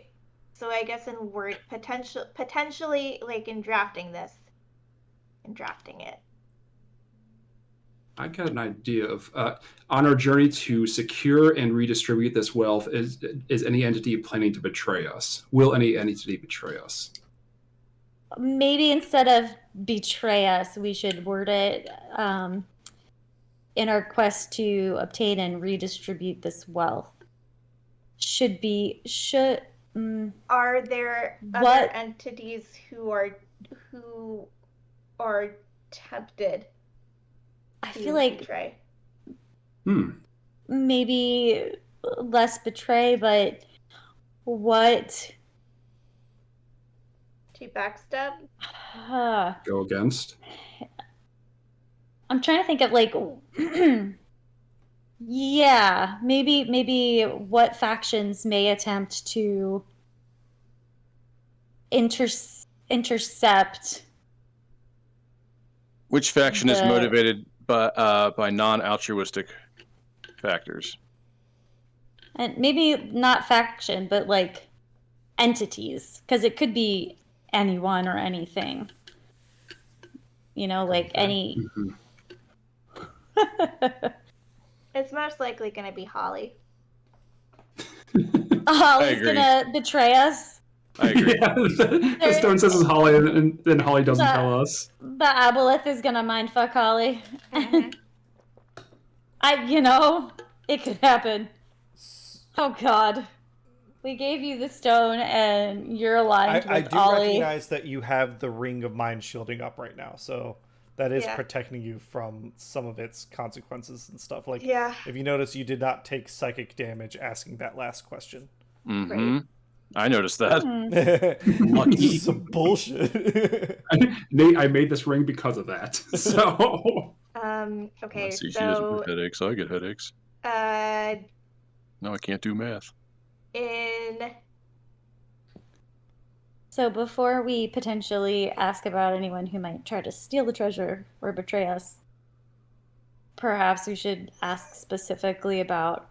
so I guess in word potentially like in drafting it. I got an idea of on our journey to secure and redistribute this wealth. Is any entity planning to betray us? Will any entity betray us? Maybe instead of betray us, we should word it in our quest to obtain and redistribute this wealth. Are there What- other entities who are tempted I to feel like betray? maybe less betray, but what? To backstab? Go against? I'm trying to think of like, yeah, maybe what factions may attempt to intercept. Which faction is The- motivated by non-altruistic factors? And maybe not faction, but like entities, because it could be anyone or anything. You know, like any. Mhm. It's most likely going to be Holly. Holly's agree. gonna betray us. I agree. Yeah, the stone says it's Holly, and then Holly doesn't tell us. The aboleth is gonna mindfuck Holly. Mhm. It could happen. Oh God. We gave you the stone and you're aligned I with do Ollie. recognize that you have the ring of mind shielding up right now, so that is Yeah. protecting you from some of its consequences and stuff. Like, Yeah. if you notice, you did not take psychic damage asking that last question. Mm-hmm. I noticed that. This is some bullshit. Nate, I made this ring because of that. So. Okay, I see she so doesn't get headaches. I get headaches. No, I can't do math. So before we potentially ask about anyone who might try to steal the treasure or betray us, perhaps we should ask specifically about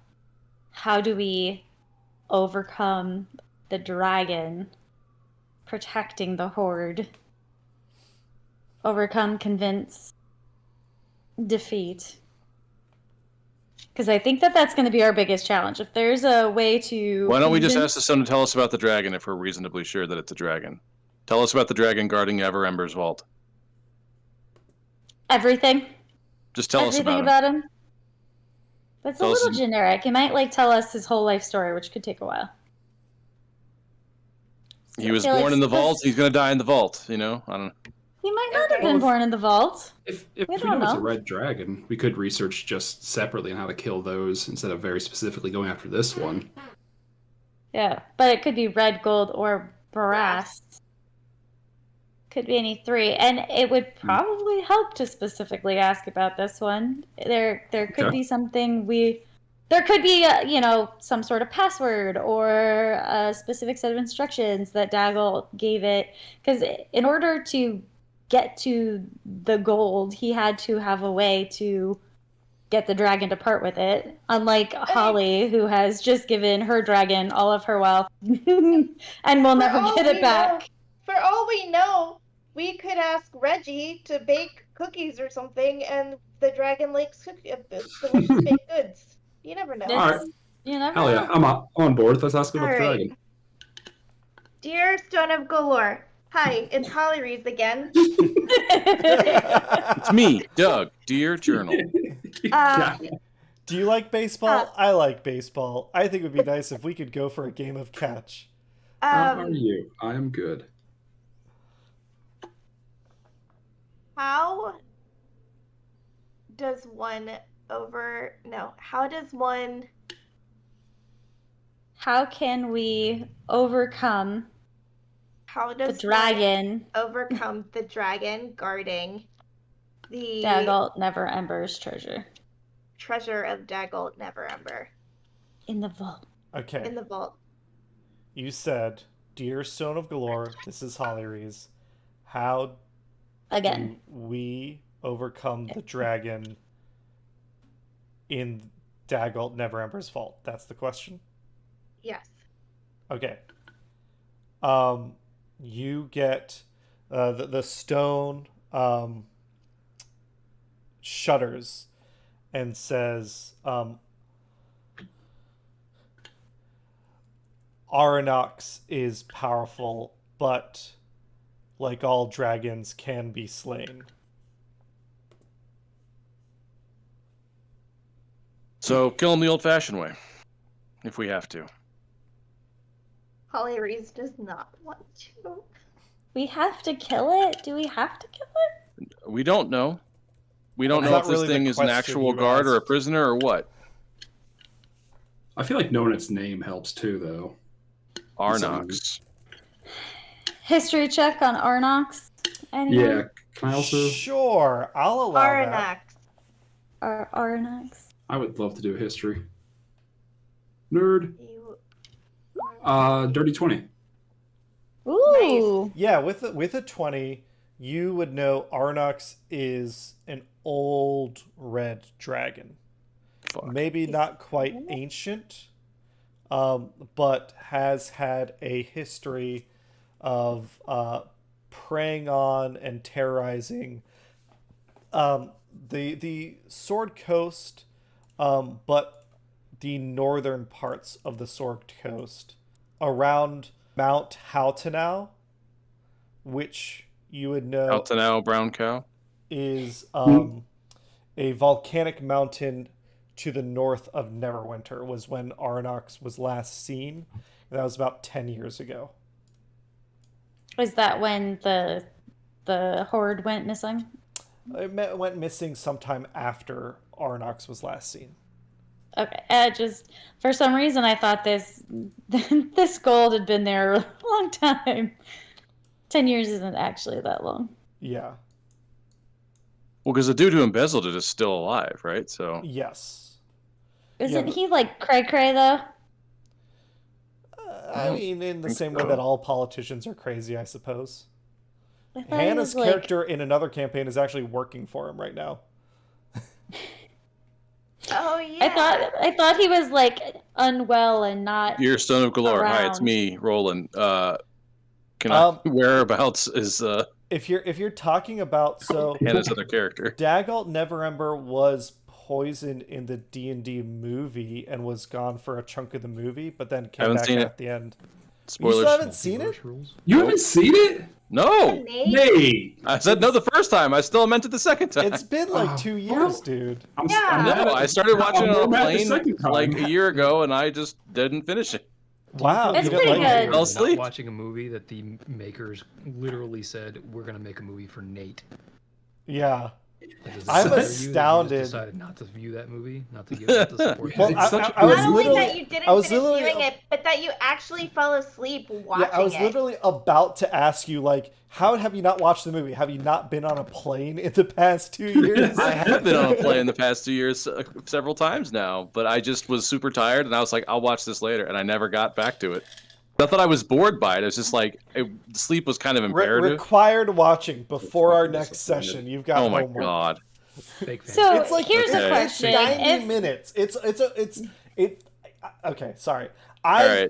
how do we overcome the dragon protecting the horde, overcome, convince, defeat. Because I think that's going to be our biggest challenge. If there's a way to... Why don't we just ask the stone to tell us about the dragon if we're reasonably sure that it's a dragon? Tell us about the dragon guarding Everember's vault. Everything. Just tell us Everything about him. him. That's a little generic. He might tell us his whole life story, which could take a while. He was born in the vault. He's going to die in the vault, I don't know. He might not have been born in the vault. If we know it's a red dragon, we could research just separately on how to kill those instead of very specifically going after this one. Yeah, but it could be red, gold, or brass. Could be any three, and it would probably help to specifically ask about this one. There could be something there could be some sort of password or a specific set of instructions that Daggle gave it, because in order to get to the gold, he had to have a way to get the dragon to part with it. Unlike Holly, who has just given her dragon all of her wealth and will never get it back. For all we know, we could ask Reggie to bake cookies or something, and the dragon likes delicious baked goods. You never know. All right. You never Hell know. yeah, I'm on board. Let's ask about the dragon. Dear Stone of Golorr, hi, it's Holly Reese again. It's me, Doug, dear journal. Do you like baseball? I like baseball. I think it would be nice if we could go for a game of catch. How are you? I am good. How does one How can we overcome the dragon? Overcome the dragon guarding the Daggle Neverember's treasure. Treasure of Daggle Neverember. In the vault. Okay. In the vault. You said, Dear Stone of Golorr, this is Holly Reese. How do we overcome the dragon in Daggle Neverember's vault? That's the question? Yes. Okay. You get the stone shudders and says, Aranox is powerful, but like all dragons can be slain. So kill him the old-fashioned way, if we have to. Holly Reese does not want to. We have to kill it? Do we have to kill it? We don't know. We don't That's know not if this really the thing is an question actual you guard or a asked. prisoner or what. I feel like knowing its name helps too, though. Arnox. History check on Arnox. Anyone? Yeah. Can I also? Sure, I'll allow that. Arnox. I would love to do a history. Nerd. Dirty 20. Ooh. Nice. Yeah, with a 20, you would know Arnox is an old red dragon. Fuck. Maybe not quite ancient, but has had a history of preying on and terrorizing the Sword Coast, but the northern parts of the Sword Coast around Mount Houtenau, which you would know Altanau, brown cow. is a volcanic mountain to the north of Neverwinter, was when Arnox was last seen. And that was about 10 years ago. Was that when the horde went missing? It went missing sometime after Arnox was last seen. Okay, just for some reason I thought this gold had been there a long time. 10 years isn't actually that long. Yeah. Well, because the dude who embezzled it is still alive, right? So Yes. Isn't he like cray-cray though? I mean, in the same way so. that all politicians are crazy, I suppose. I thought he Hannah's was, character in another campaign is actually working for him right now. Oh yeah. I thought he was like unwell and not. you're Stone of Golorr. Hi, it's around. me, Rolan. Can I whereabouts is If you're talking about Hannah's other character? Dagult Neverember was poisoned in the D&D movie and was gone for a chunk of the movie, but then came Haven't back seen at it. the end. Spoilers. You still haven't seen it? Multiverse rules. You haven't seen it? No, Nate? Nate! I said no the first time. I still meant it the second time. It's been like 2 years, dude. I'm Yeah. No, I started watching it on a mad the plane second time. like a year ago, and I just didn't finish it. Wow, It's you don't pretty like good. it? Fell Not asleep. watching a movie that the makers literally said we're gonna make a movie for Nate. Yeah. Like, does it I'm bother you that you astounded. just decided not to view that movie, not to give it the support. Well, It's such a I was Not only literally, that you didn't I was finish literally, viewing it, but that you actually fell asleep watching I was it. literally about to ask you, like, how have you not watched the movie? Have you not been on a plane in the past 2 years? I have been on a plane in the past 2 years several times now, but I just was super tired, and I was like, I'll watch this later, and I never got back to it. Not that I was bored by it. It was just like sleep was kind of imperative. Required watching before our next disappointed. session. You've got Oh my homework. god! Fake fan. So It's like here's okay. a question: 90 if minutes. Okay, sorry. Alright.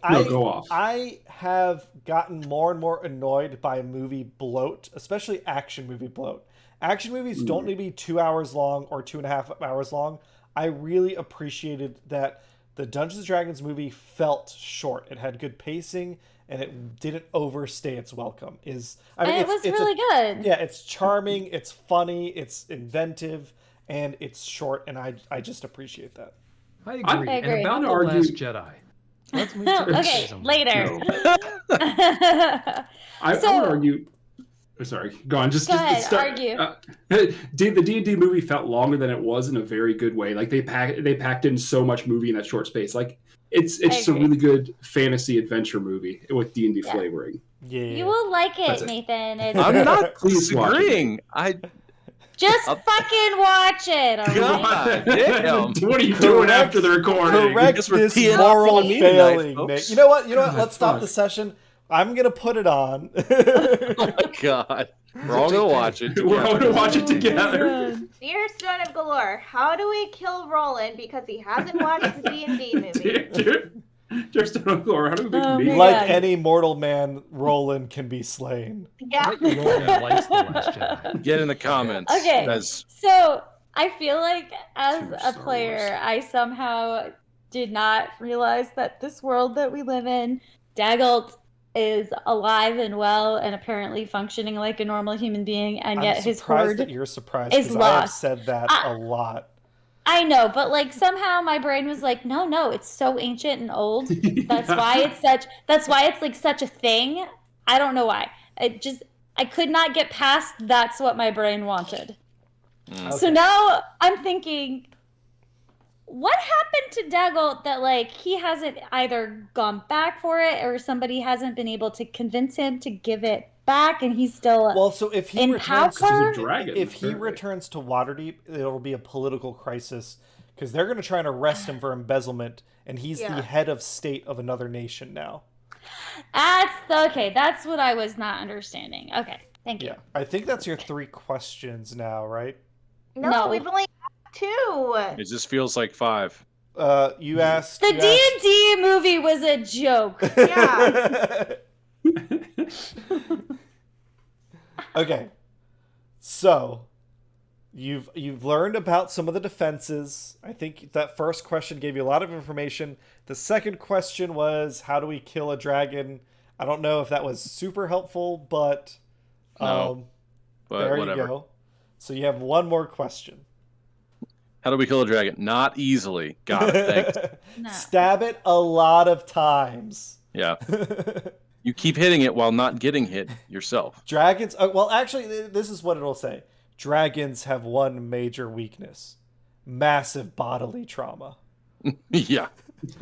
No, go off. I have gotten more and more annoyed by movie bloat, especially action movie bloat. Action movies don't need to be 2 hours long or 2.5 hours long. I really appreciated that the Dungeons and Dragons movie felt short. It had good pacing and it didn't overstay its welcome. it was really good. Yeah, it's charming, it's funny, it's inventive, and it's short, and I just appreciate that. I agree. I And agree. about To the argue- Last Jedi. Let's move to Okay, something. later. I So- would argue. Oh, sorry, go on. Just Go ahead, start. argue. The D&D movie felt longer than it was in a very good way. Like they packed in so much movie in that short space. Like it's just a agree. really good fantasy adventure movie with D&D Yeah. flavoring. Yeah. You will like That's it, it. Nathan. It's I'm not Please watch it. disagreeing. I just fucking watch it. All right? God damn. What are you doing Correct- after the recording? Correct guess we're this teeing off moral on me tonight, failing, folks. Nate. You know what? God, Let's stop fuck. the session. I'm gonna put it on. Oh my god. We're all gonna watch it. We're all gonna watch it Oh together. Dear Stone of Golorr, how do we kill Rolan because he hasn't watched the D&D movie? Just don't go. How do we make Oh, me? man. Like any mortal man, Roland can be slain. Yeah. I bet you Rolan likes the Last Jedi. Get in the comments. Okay. As So I feel like as Too a Star player, I somehow did not realize that this world that we live in, Dagult is alive and well and apparently functioning like a normal human being, and yet I'm his surprised horde that you're surprised is because I have lost. said that a lot. I know, but like somehow my brain was like, no, it's so ancient and old. That's why it's like such a thing. I don't know why. I could not get past that's what my brain wanted. So now I'm thinking, what happened to Dagult that like he hasn't either gone back for it or somebody hasn't been able to convince him to give it back, and he's still Well, so if he in returns, power? He's a dragon, if he apparently. returns to Waterdeep, it'll be a political crisis because they're going to try and arrest him for embezzlement, and he's Yeah. the head of state of another nation now. That's what I was not understanding. Okay, thank you. Yeah, I think that's your 3 questions now, right? No, No. we've only got 2. it just feels like 5. You asked. The you asked- D&D movie was a joke. Yeah. Okay, so you've learned about some of the defenses. I think that first question gave you a lot of information. The second question was, how do we kill a dragon? I don't know if that was super helpful, but No, But there whatever. you go. So you have one more question. How do we kill a dragon? Not easily. Got it. Thanks. No. Stab it a lot of times. Yeah. You keep hitting it while not getting hit yourself. Dragons. Well, actually, this is what it'll say. Dragons have one major weakness: massive bodily trauma. Yeah.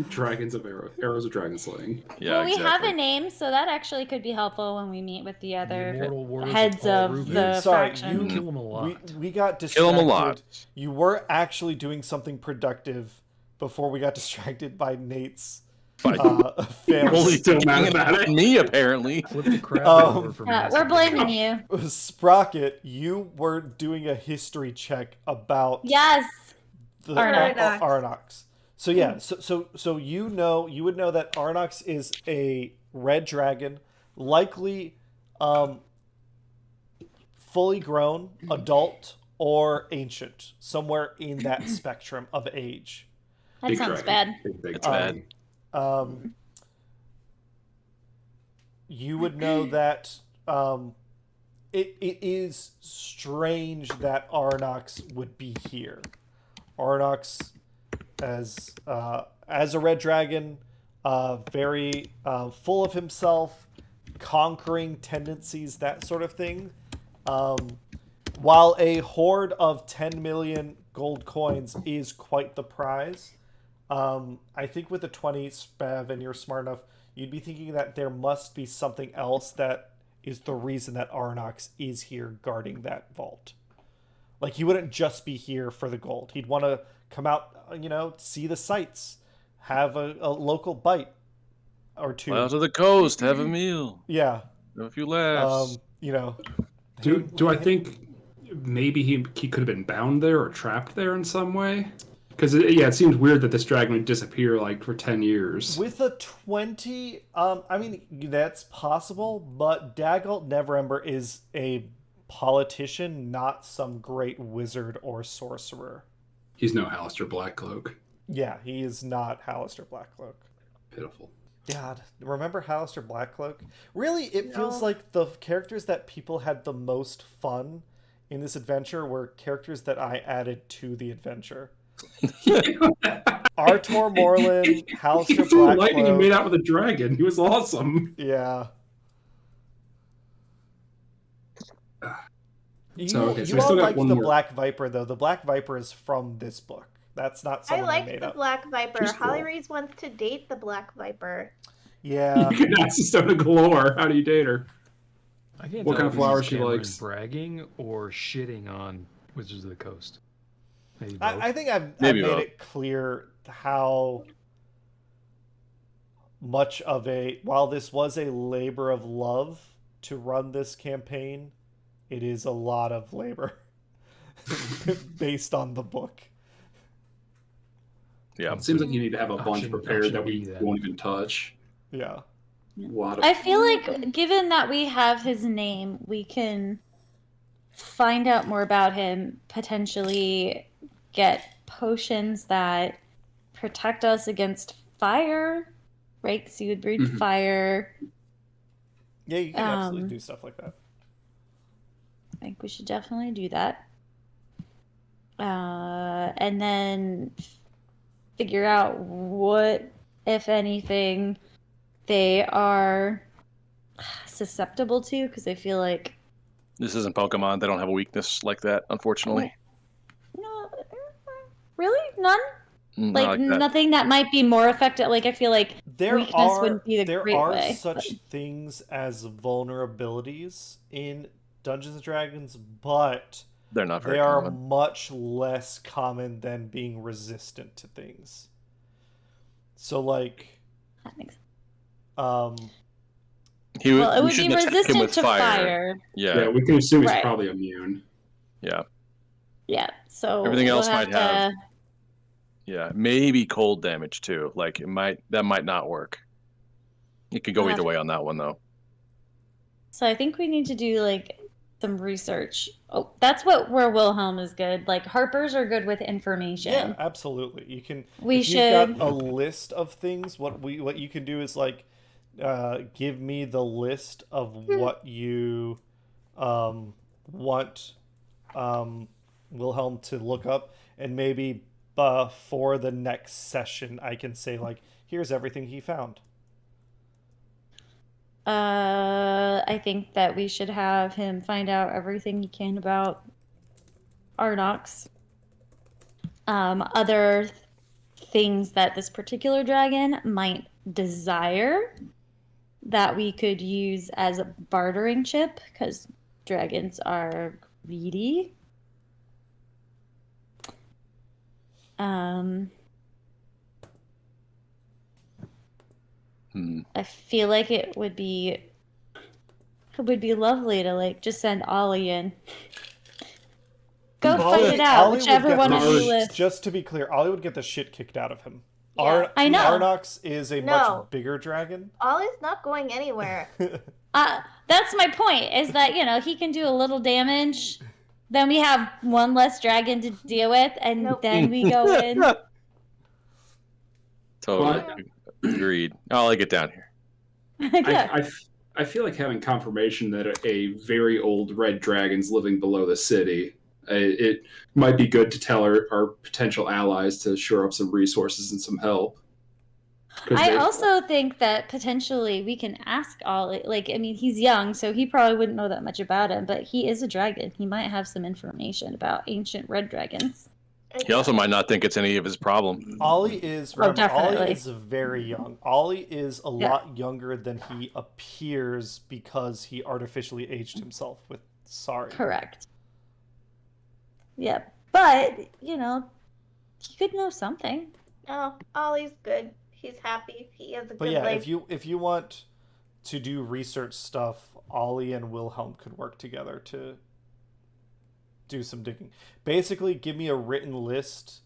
Dragons of arrows of dragon slaying. Yeah. Well, we have exactly. a name, so that actually could be helpful when we meet with the other immortal words heads Paul of Rubin. the Sorry, faction. Kill him a lot. We got Kill 'em a lot. distracted. You were actually doing something productive before we got distracted by Nate's Fine. fail. Holy still mad Hanging about on it. me, apparently. Flip the crap over for me. We're blaming you. Sprocket, you were doing a history check about Yes. the Arnox. Arnox. So yeah, so you would know that Arnox is a red dragon, likely fully grown, adult, or ancient, somewhere in that spectrum of age. That Big sounds dragon. bad. Big It's dragon. bad. You would know that it is strange that Arnox would be here. Arnox, as a red dragon, very full of himself, conquering tendencies, that sort of thing. While a hoard of 10 million gold coins is quite the prize, I think with the 20 Spav and you're smart enough, you'd be thinking that there must be something else that is the reason that Arnox is here guarding that vault. Like, he wouldn't just be here for the gold. He'd want to come out, see the sights, have a local bite or two. Fly out to the coast, have a meal, Yeah. have a few laughs. Do I think maybe he could have been bound there or trapped there in some way? Because it seems weird that this dragon would disappear like for 10 years. With a 20, I mean, that's possible, but Daggalt Neverember is a politician, not some great wizard or sorcerer. He's no Alistair Blackcloak. Yeah, he is not Alistair Blackcloak. Pitiful. God, remember Alistair Blackcloak? Really, it feels No. like the characters that people had the most fun in this adventure were characters that I added to the adventure. Artor Morlin, He Alistair threw lightning and Blackcloak. made out with a dragon. He was awesome. Yeah. You, So, okay, so you we all still got like one the more. Black Viper, though. The Black Viper is from this book. That's not I something I like made the up. Black Viper. She's Holly cool. Reese wants to date the Black Viper. Yeah. You can ask the Stone of Golorr. How do you date her? I can't What tell kind if of flowers this is she Cameron likes. bragging or shitting on Wizards of the Coast. Maybe both. I think I've Maybe made both. it clear how much of while this was a labor of love to run this campaign, it is a lot of labor based on the book. Yeah. It seems like you need to have a bunch Option- prepared that option we B, then. won't even touch. Yeah. A lot of I feel like, given that we have his name, we can find out more about him, potentially get potions that protect us against fire, right? Because you would breathe Mhm. fire. Yeah, you can absolutely do stuff like that. I think we should definitely do that. And then figure out what, if anything, they are susceptible to, because I feel like This isn't Pokemon. They don't have a weakness like that, unfortunately. no, really none. Not Like, like that. nothing that might be more effective. Like, I feel like There weakness are wouldn't be the there great are way. such things as vulnerabilities in Dungeons and Dragons, but They're not very they are common. much less common than being resistant to things. So, like, That makes sense. He would, Well, it we would be shouldn't attack him resistant with to fire. Yeah. we can assume he's Right. probably immune. Yeah. Yeah. So Everything else we'll might have- Yeah. Maybe cold damage too. Like that might not work. It could go We'll either have- way on that one though. So I think we need to do like some research. Oh, that's where Wilhelm is good. Like Harper's are good with information. yeah, absolutely. You can. We if should. You've got a list of things. What you can do is like, give me the list of what you want Wilhelm to look up, and maybe for the next session, I can say like, here's everything he found. I think that we should have him find out everything he can about Arnox. Other things that this particular dragon might desire that we could use as a bartering chip, because dragons are greedy. I feel like it would be lovely to like just send Ollie in. Go fight it out, Ollie whichever one of you lives. Just to be clear, Ollie would get the shit kicked out of him. Yeah. I know. Arnox is a much bigger dragon. Ollie's not going anywhere. That's my point, is that, you know, he can do a little damage, then we have one less dragon to deal with, and then we go in. Totally. Agreed. Ollie, get down here. I feel like having confirmation that a very old red dragon's living below the city, it might be good to tell our potential allies to shore up some resources and some help. I also think that potentially we can ask Ollie, like, I mean, he's young, so he probably wouldn't know that much about him, but he is a dragon. He might have some information about ancient red dragons. He also might not think it's any of his problem. Ollie is very young. Ollie is a Yeah. lot younger than he appears because he artificially aged himself with Sari. Correct. Yeah, but, you know, he could know something. Oh, Ollie's good. He's happy. He has a But good yeah, life. if you want to do research stuff, Ollie and Wilhelm could work together to do some digging. Basically, give me a written list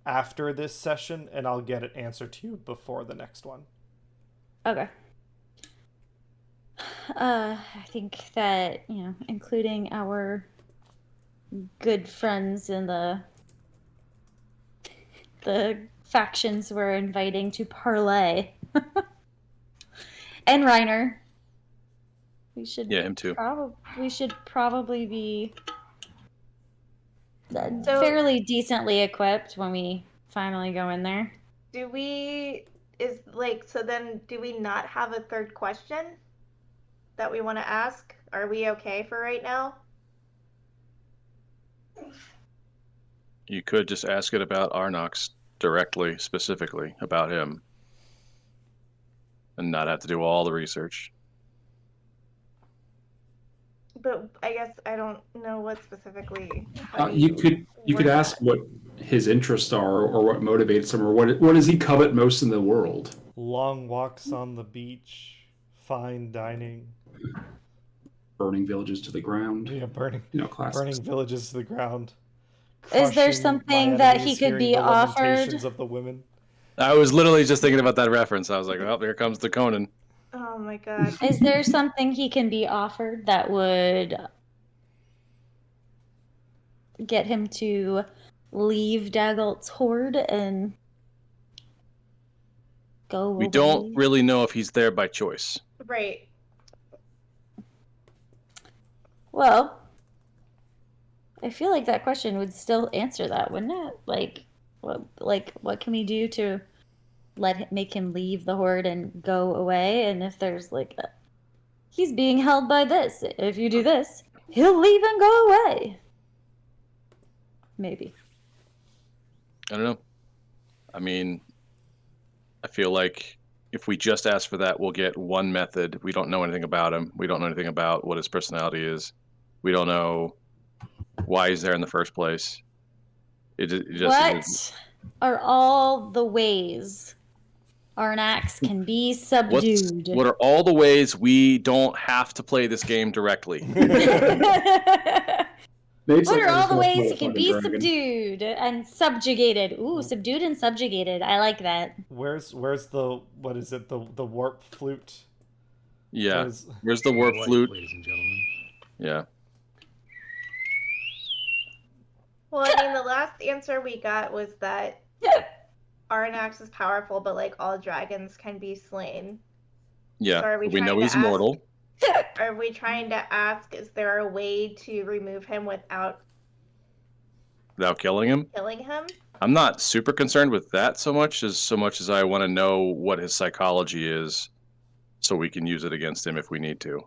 after this session, and I'll get it answered to you before the next one. Okay. I think that, you know, including our good friends in the factions we're inviting to parlay. And Reiner. We should him too. We should probably be fairly decently equipped when we finally go in there. Do we not have a third question that we want to ask? Are we okay for right now? You could just ask it about Arnox directly, specifically about him, and not have to do all the research. But I guess I don't know what specifically. You could ask what his interests are, or what motivates him, or what does he covet most in the world. Long walks on the beach, fine dining. Burning villages to the ground. Yeah, burning classics. villages to the ground. Is there Crushing something my that enemies, he could be hearing the offered? lamentations of the women. I was literally just thinking about that reference. I was like, oh, here comes the Conan. Oh my god. Is there something he can be offered that would get him to leave Daggult's horde and go away? We don't really know if he's there by choice. Right. Well, I feel like that question would still answer that, wouldn't it? What can we do to make him leave the horde and go away? And if there's he's being held by this. If you do this, he'll leave and go away. Maybe. I don't know. I mean, I feel like if we just ask for that, we'll get one method. We don't know anything about him. We don't know anything about what his personality is. We don't know why he's there in the first place. It just What are all the ways Arnax can be subdued? What are all the ways we don't have to play this game directly? What are all the ways he can be subdued and subjugated? Ooh, subdued and subjugated. I like that. Where's the what is it? The warp flute? Yeah. Where's the warp flute? Ladies and gentlemen. Yeah. Well, I mean, the last answer we got was that Arnax is powerful, but all dragons can be slain. Yeah. So we know he's mortal. Are we trying to ask, is there a way to remove him without killing him? I'm not super concerned with that so much as I want to know what his psychology is, so we can use it against him if we need to.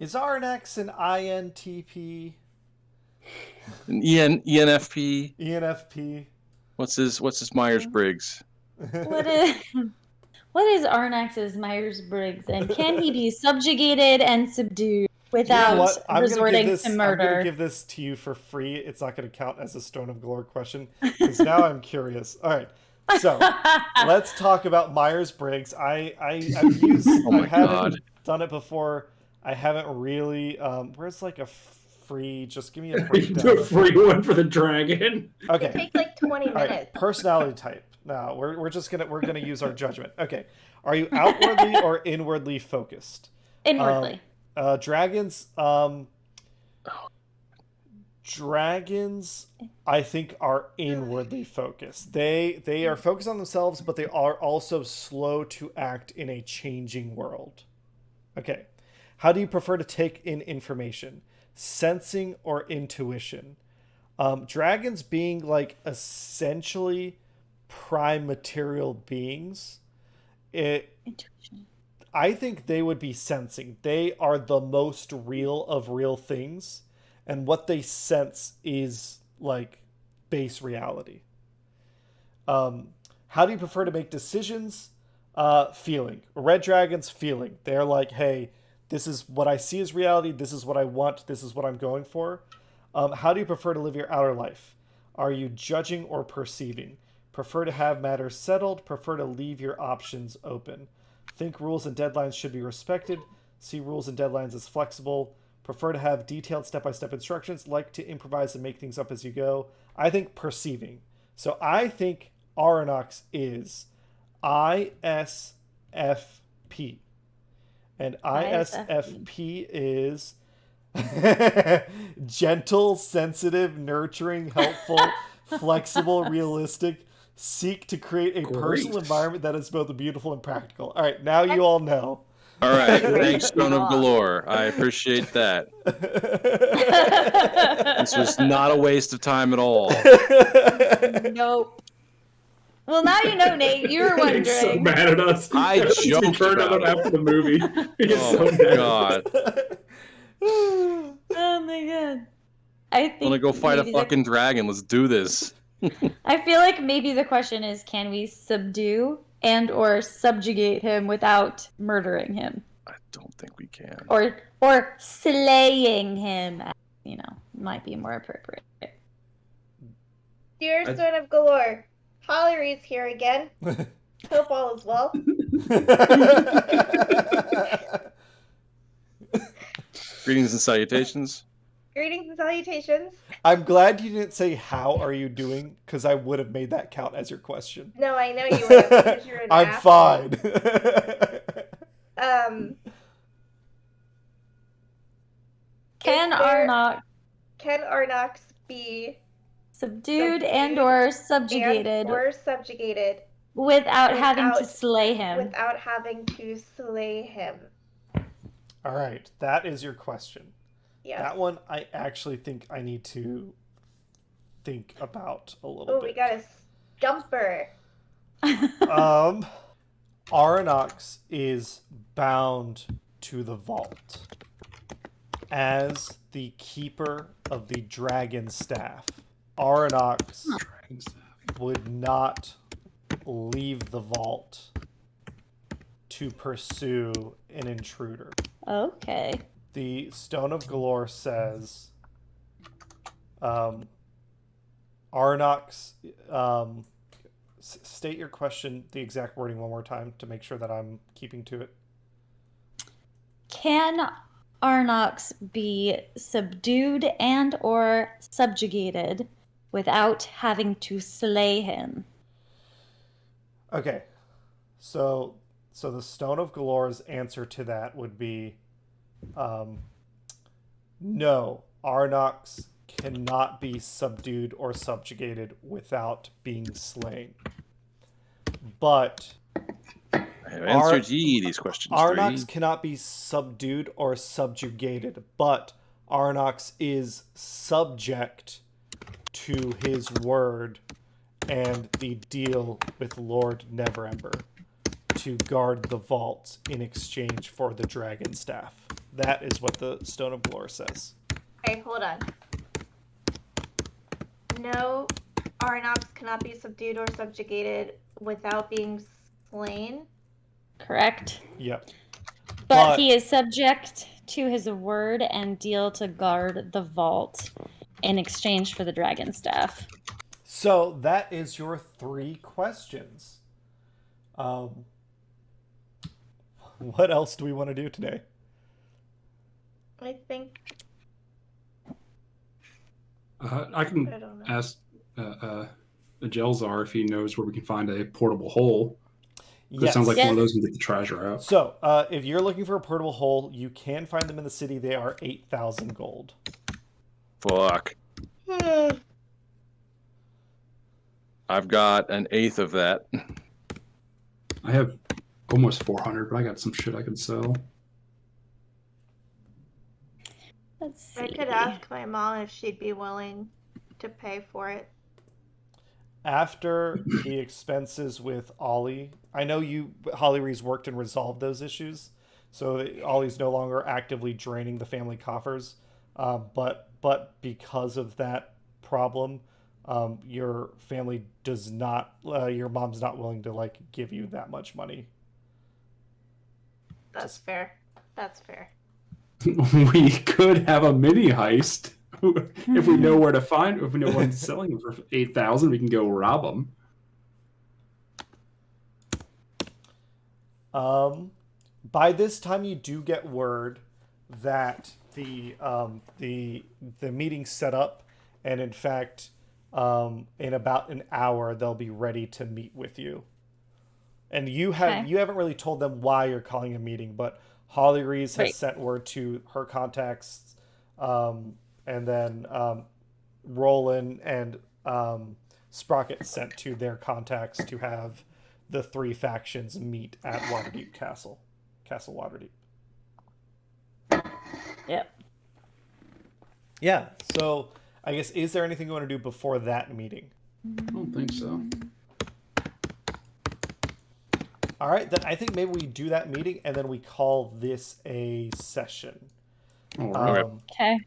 Is Arnax an INTP? An ENFP? ENFP. What's his Myers-Briggs? What is Arnax's Myers-Briggs, and can he be subjugated and subdued without resorting to murder? I'm going to give this to you for free. It's not going to count as a Stone of Golorr question, because now I'm curious. All right, so let's talk about Myers-Briggs. I haven't done it before. I haven't really. Where's like a free? Just give me a breakdown. Do a free one for the dragon. Okay. It takes like 20 minutes. All right, personality type. No, we're gonna use our judgment. Okay, are you outwardly or inwardly focused? Inwardly. Dragons. Dragons, I think, are inwardly focused. They are focused on themselves, but they are also slow to act in a changing world. Okay, how do you prefer to take in information? Sensing or intuition? Dragons being like essentially prime material beings, I think they would be sensing. They are the most real of real things, and what they sense is like base reality. How do you prefer to make decisions? Feeling. Red dragons, feeling. They're like, hey, this is what I see as reality, this is what I want, this is what I'm going for. How do you prefer to live your outer life? Are you judging or perceiving? Prefer to have matters settled? Prefer to leave your options open? Think rules and deadlines should be respected? See rules and deadlines as flexible? Prefer to have detailed step-by-step instructions? Like to improvise and make things up as you go? I think perceiving. So I think Aranox is ISFP. And ISFP is gentle, sensitive, nurturing, helpful, flexible, realistic, seek to create a personal environment that is both beautiful and practical. All right, now you all know. All right, thanks, Stone of Golorr. I appreciate that. This was not a waste of time at all. Nope. Well, now you know, Nate. You were wondering. He's so mad at us. I joked turned about on him it. after the movie. He's Oh so my mad. god. Oh my god. I think I'm gonna go fight a maybe fucking dragon. Let's do this. I feel like maybe the question is, can we subdue and or subjugate him without murdering him? I don't think we can. Or slaying him, might be more appropriate. Dear Stone of Golorr, Hollery's here again. Hope all is well. Greetings and salutations. Greetings and salutations. I'm glad you didn't say, how are you doing? Because I would have made that count as your question. No, I know you would have because you're an I'm asshole. fine. Can Arnox be subdued and or subjugated without having to slay him? Without having to slay him. All right, that is your question. Yes. That one I actually think I need to think about a little bit. Oh, we got a stumper. Aranox is bound to the vault as the keeper of the dragon staff. Aranox would not leave the vault to pursue an intruder. Okay. The Stone of Golorr says Aranox, state your question, the exact wording one more time to make sure that I'm keeping to it. Can Arnox be subdued and or subjugated without having to slay him? Okay. So the Stone of Golorr's answer to that would be no. Aranox cannot be subdued or subjugated without being slain. But I have answered these questions. Aranox cannot be subdued or subjugated, but Aranox is subject to his word and the deal with Lord Neverember to guard the vault in exchange for the dragon staff. That is what the Stone of Golorr says. Okay, hold on. No, Arnox cannot be subdued or subjugated without being slain. Correct. Yep. But he is subject to his word and deal to guard the vault in exchange for the dragon staff. So that is your 3 questions. What else do we want to do today? I think. I can I don't know. ask Jelzar if he knows where we can find a portable hole. It sounds like one of those can get the treasure out. So, if you're looking for a portable hole, you can find them in the city. They are 8,000 gold. Fuck. I've got an eighth of that. I have almost 400, but I got some shit I can sell. Let's see. I could ask my mom if she'd be willing to pay for it. After the expenses with Ollie, I know Holly Ree's worked and resolved those issues, so Ollie's no longer actively draining the family coffers. But because of that problem, your family does not. Your mom's not willing to give you that much money. That's fair. That's fair. We could have a mini heist. If we know where to find, if we know one's selling them for 8,000, we can go rob them. By this time, you do get word that the meeting's set up, and in fact, in about an hour, they'll be ready to meet with you. And you haven't really told them why you're calling a meeting, but Holly Rees has sent word to her contacts, and then Rolan and Sprocket sent to their contacts to have the 3 factions meet at Waterdeep Castle Waterdeep. Yep. Yeah, so I guess, is there anything you want to do before that meeting? I don't think so. All right, then I think maybe we do that meeting and then we call this a session. Okay.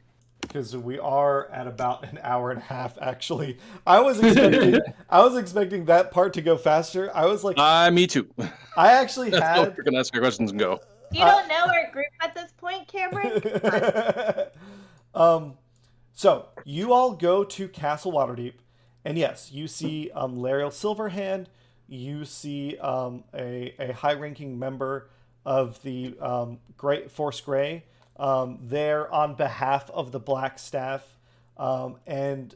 Because we are at about an hour and a half, actually. I was expecting that part to go faster. I was like, me too. I actually had. We're gonna ask your questions and go. You don't know our group at this point, Cameron? So you all go to Castle Waterdeep, and yes, you see Lariel Silverhand. You see a high-ranking member of the Great Force Grey there on behalf of the Black Staff, and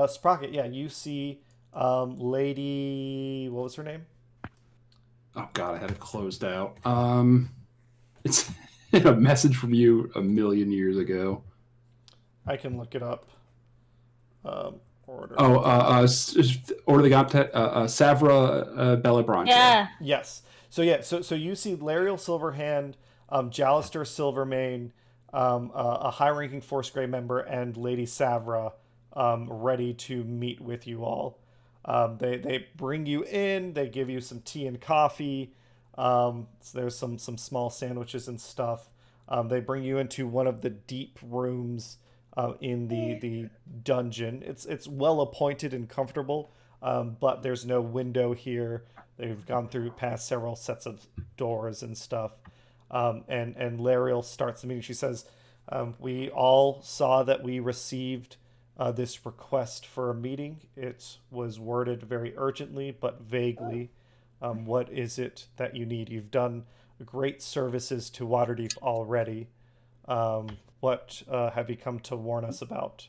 Sprocket. Yeah, you see Lady. What was her name? Oh God, I had it closed out. It's a message from you a million years ago. I can look it up. Order. Order the Goptet, Savra Bellabronte. Yeah. Yes. So you see Lariel Silverhand, Jalister Silvermane, a high-ranking Force Grey member, and Lady Savra ready to meet with you all. They bring you in. They give you some tea and coffee. So there's some small sandwiches and stuff. They bring you into one of the deep rooms in the dungeon. It's well appointed and comfortable, but there's no window here. They've gone past several sets of doors and stuff. And Lariel starts the meeting. She says, we all saw that we received this request for a meeting. It was worded very urgently, but vaguely. What is it that you need? You've done great services to Waterdeep already. What have you come to warn us about?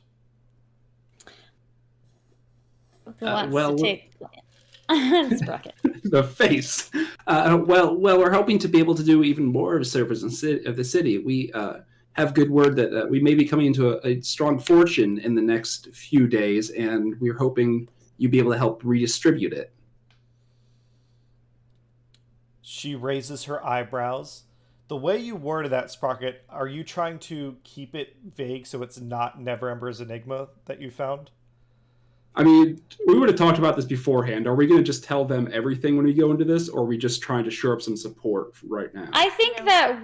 Who wants to take Sprocket? The face. We're hoping to be able to do even more of service of the city. We have good word that we may be coming into a strong fortune in the next few days, and we're hoping you'd be able to help redistribute it. She raises her eyebrows. The way you worded that, Sprocket, are you trying to keep it vague so it's not Neverember's Enigma that you found? I mean, we would have talked about this beforehand. Are we going to just tell them everything when we go into this, or are we just trying to shore up some support right now? I think that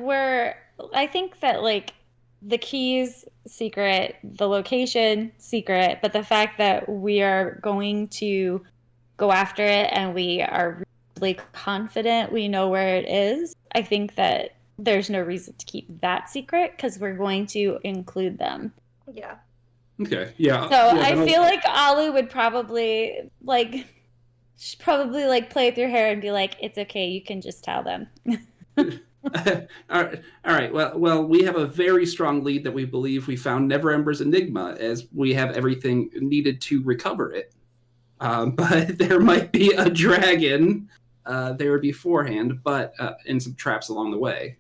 the keys secret, the location secret, but the fact that we are going to go after it and we are really confident we know where it is, I think that there's no reason to keep that secret because we're going to include them. Yeah. Okay. Yeah. So I feel like Alu would probably she'd probably play with your hair and be like, "It's okay, you can just tell them." All right. Well, we have a very strong lead that we believe we found Neverember's Enigma, as we have everything needed to recover it. But there might be a dragon there beforehand, but and some traps along the way.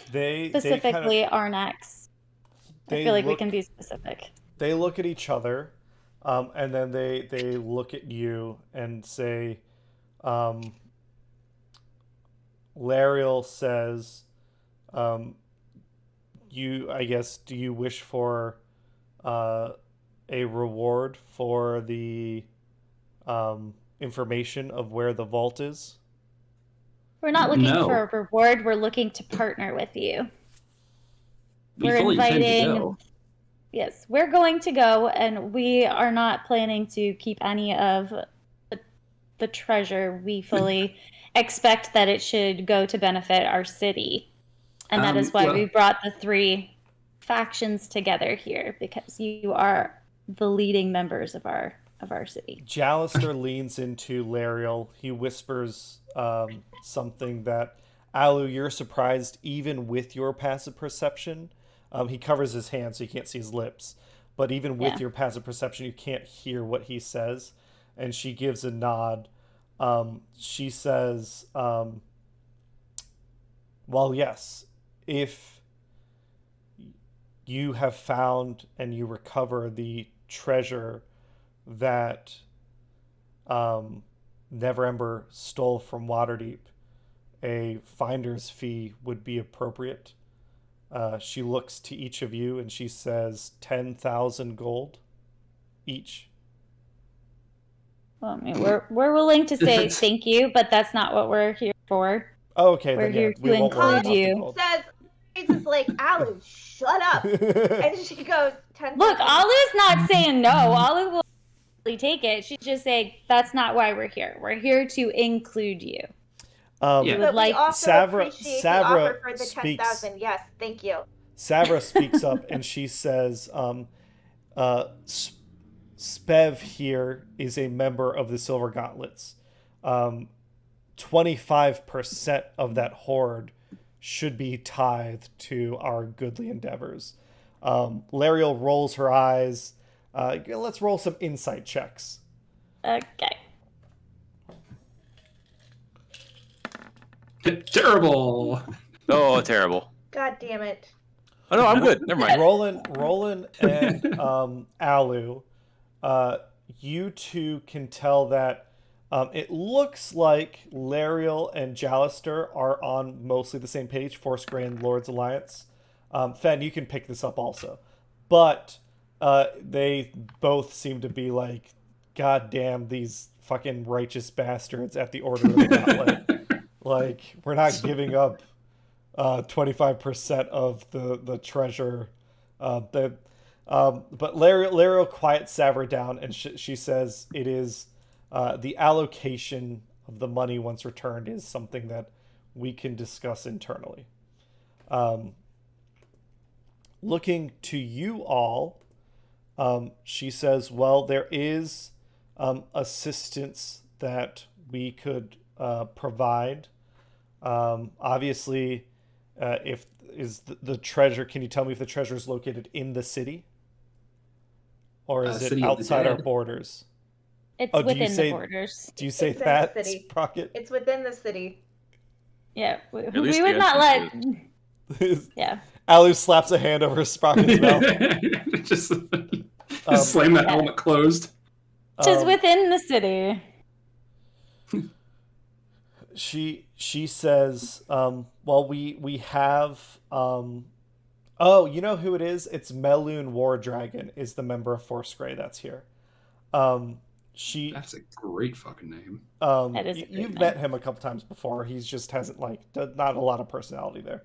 Specifically, Arnax. I feel like we can be specific. They look at each other, and then they look at you and say, Lariel says, do you wish for a reward for the information of where the vault is? We're not looking for a reward. We're looking to partner with you. We're inviting. Yes, we're going to go, and we are not planning to keep any of the treasure. We fully expect that it should go to benefit our city, and that is why we brought the 3 factions together here, because you are the leading members of our city. Jallister leans into Lariel. He whispers something that, Alu, you're surprised even with your passive perception. He covers his hands so you can't see his lips. But even with your passive perception, you can't hear what he says. And she gives a nod. She says, well, yes, if you have found and you recover the treasure that Neverember stole from Waterdeep, a finder's fee would be appropriate. She looks to each of you and she says 10,000 gold each. Well, I mean, we're willing to say thank you, but that's not what we're here for. Oh, okay, we're then, here to include you. Says, like, Alu, shut up. And she goes, 10,000. Look, Alu's not saying no. Alu will take it. She's just saying that's not why we're here. We're here to include you. We would like Savra for the 10,000. Yes, thank you. Savra speaks up and she says, Spev here is a member of the Silver Gauntlets. 25% of that hoard should be tithed to our goodly endeavors. Lariel rolls her eyes. Let's roll some insight checks. Okay. Terrible. Oh, terrible. God damn it. Oh, no, I'm good. Never mind. Roland and Alu, you two can tell that it looks like Lariel and Jallister are on mostly the same page, Foursquare and Lord's Alliance. Fen, you can pick this up also. But they both seem to be like, God damn, these fucking righteous bastards at the Order of the Gauntlet. Like, we're not giving up 25% of the treasure. But Lariel quiets Savra down, and she says it is the allocation of the money once returned is something that we can discuss internally. Looking to you all, she says, well, there is assistance that we could provide. Obviously, if is the treasure, can you tell me if the treasure is located in the city? Or is it outside our borders? It's within the borders. Do you say that, Sprocket? It's within the city. Yeah, we would not let... Yeah. Alu slaps a hand over Sprocket's mouth. just slam that helmet closed. Just within the city. She says, well, we have... oh, you know who it is? It's Melun War Dragon is the member of Foursquare that's here. That's a great fucking name. You've met him a couple times before. He's just hasn't not a lot of personality there.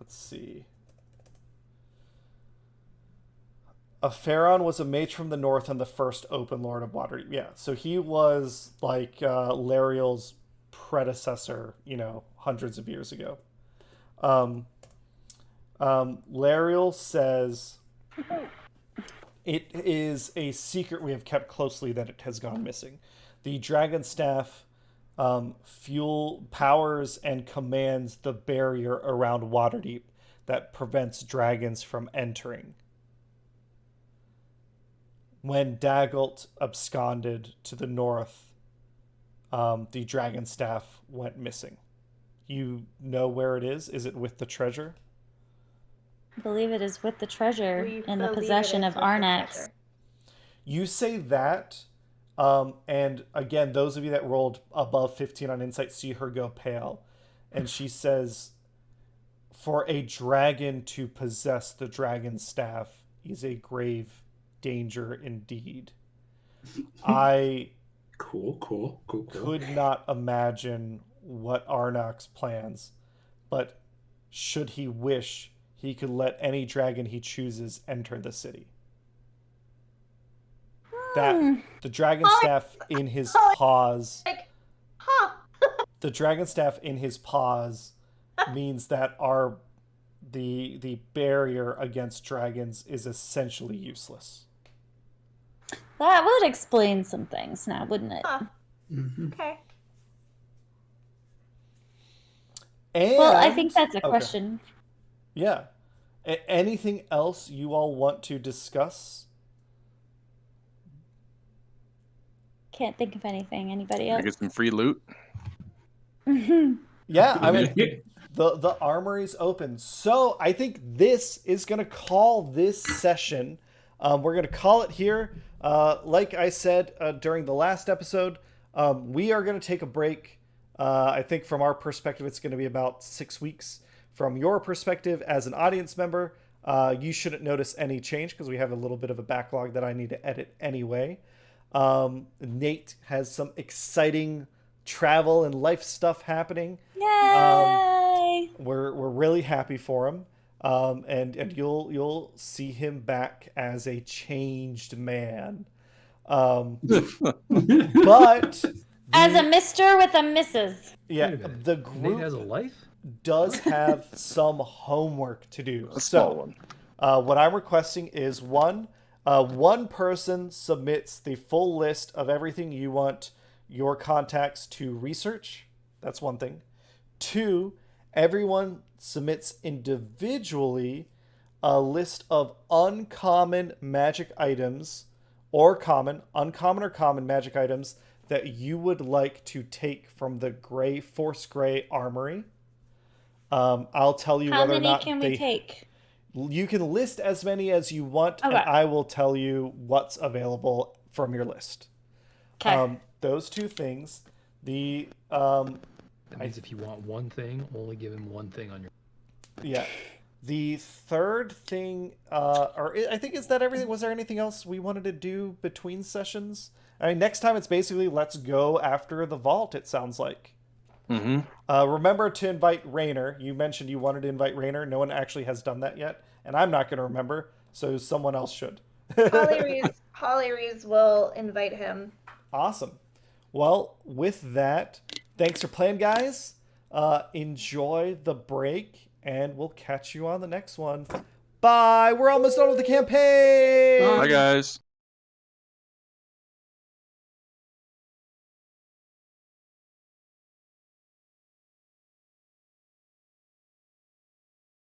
let's see. A Pharaon was a mage from the north and the first open lord of Waterdeep. Yeah, so he was like Lariel's predecessor, hundreds of years ago. Lariel says it is a secret we have kept closely that it has gone missing. The dragon staff fuel powers and commands the barrier around Waterdeep that prevents dragons from entering. When Daggelt absconded to the north, the dragon staff went missing. You know where it is? Is it with the treasure? I believe it is with the treasure We in the believe possession it of is with the Arnax. treasure. You say that, and again, those of you that rolled above 15 on insight see her go pale. And she says, for a dragon to possess the dragon staff is a grave danger indeed. I Cool. could not imagine what Arnox plans, but should he wish, he could let any dragon he chooses enter the city. That the dragon staff in his paws, Like, huh? the dragon staff in his paws means that the barrier against dragons is essentially useless. That would explain some things now, wouldn't it? Huh. Mhm. Okay. And, Well, I think that's a okay. question. Yeah. Anything else you all want to discuss? Can't think of anything. Anybody I else? get some free loot. Yeah, I mean, the armory's open. So I think this is going to call this session. We're going to call it here. Like I said during the last episode, we are going to take a break. I think from our perspective, it's going to be about 6 weeks. From your perspective as an audience member, you shouldn't notice any change because we have a little bit of a backlog that I need to edit anyway. Nate has some exciting travel and life stuff happening. Yay! We're really happy for him. And you'll see him back as a changed man. But As a mister with a missus. yeah, Wait a minute. the Nate group has a life? does have some homework to do. A small one. What I'm requesting is one person submits the full list of everything you want your contacts to research. That's one thing. 2, everyone submits individually a list of uncommon magic items or uncommon or common magic items that you would like to take from the Force Grey Armory. I'll tell you How whether or many not can we take? You can list as many as you want, Okay. and I will tell you what's available from your list. Okay. Those 2 things. The That means if you want one thing, only give him one thing on your. yeah. The third thing, or I think is that everything. Was there anything else we wanted to do between sessions? I mean, next time it's basically let's go after the vault. It sounds like. Mm-hmm. Remember to invite Rainer. You mentioned you wanted to invite Rainer. No one actually has done that yet, and I'm not going to remember, so someone else should. Holly Reeves will invite him. Awesome. Well, with that, thanks for playing, guys. Enjoy the break, and we'll catch you on the next one. Bye. We're almost done with the campaign. Bye, guys.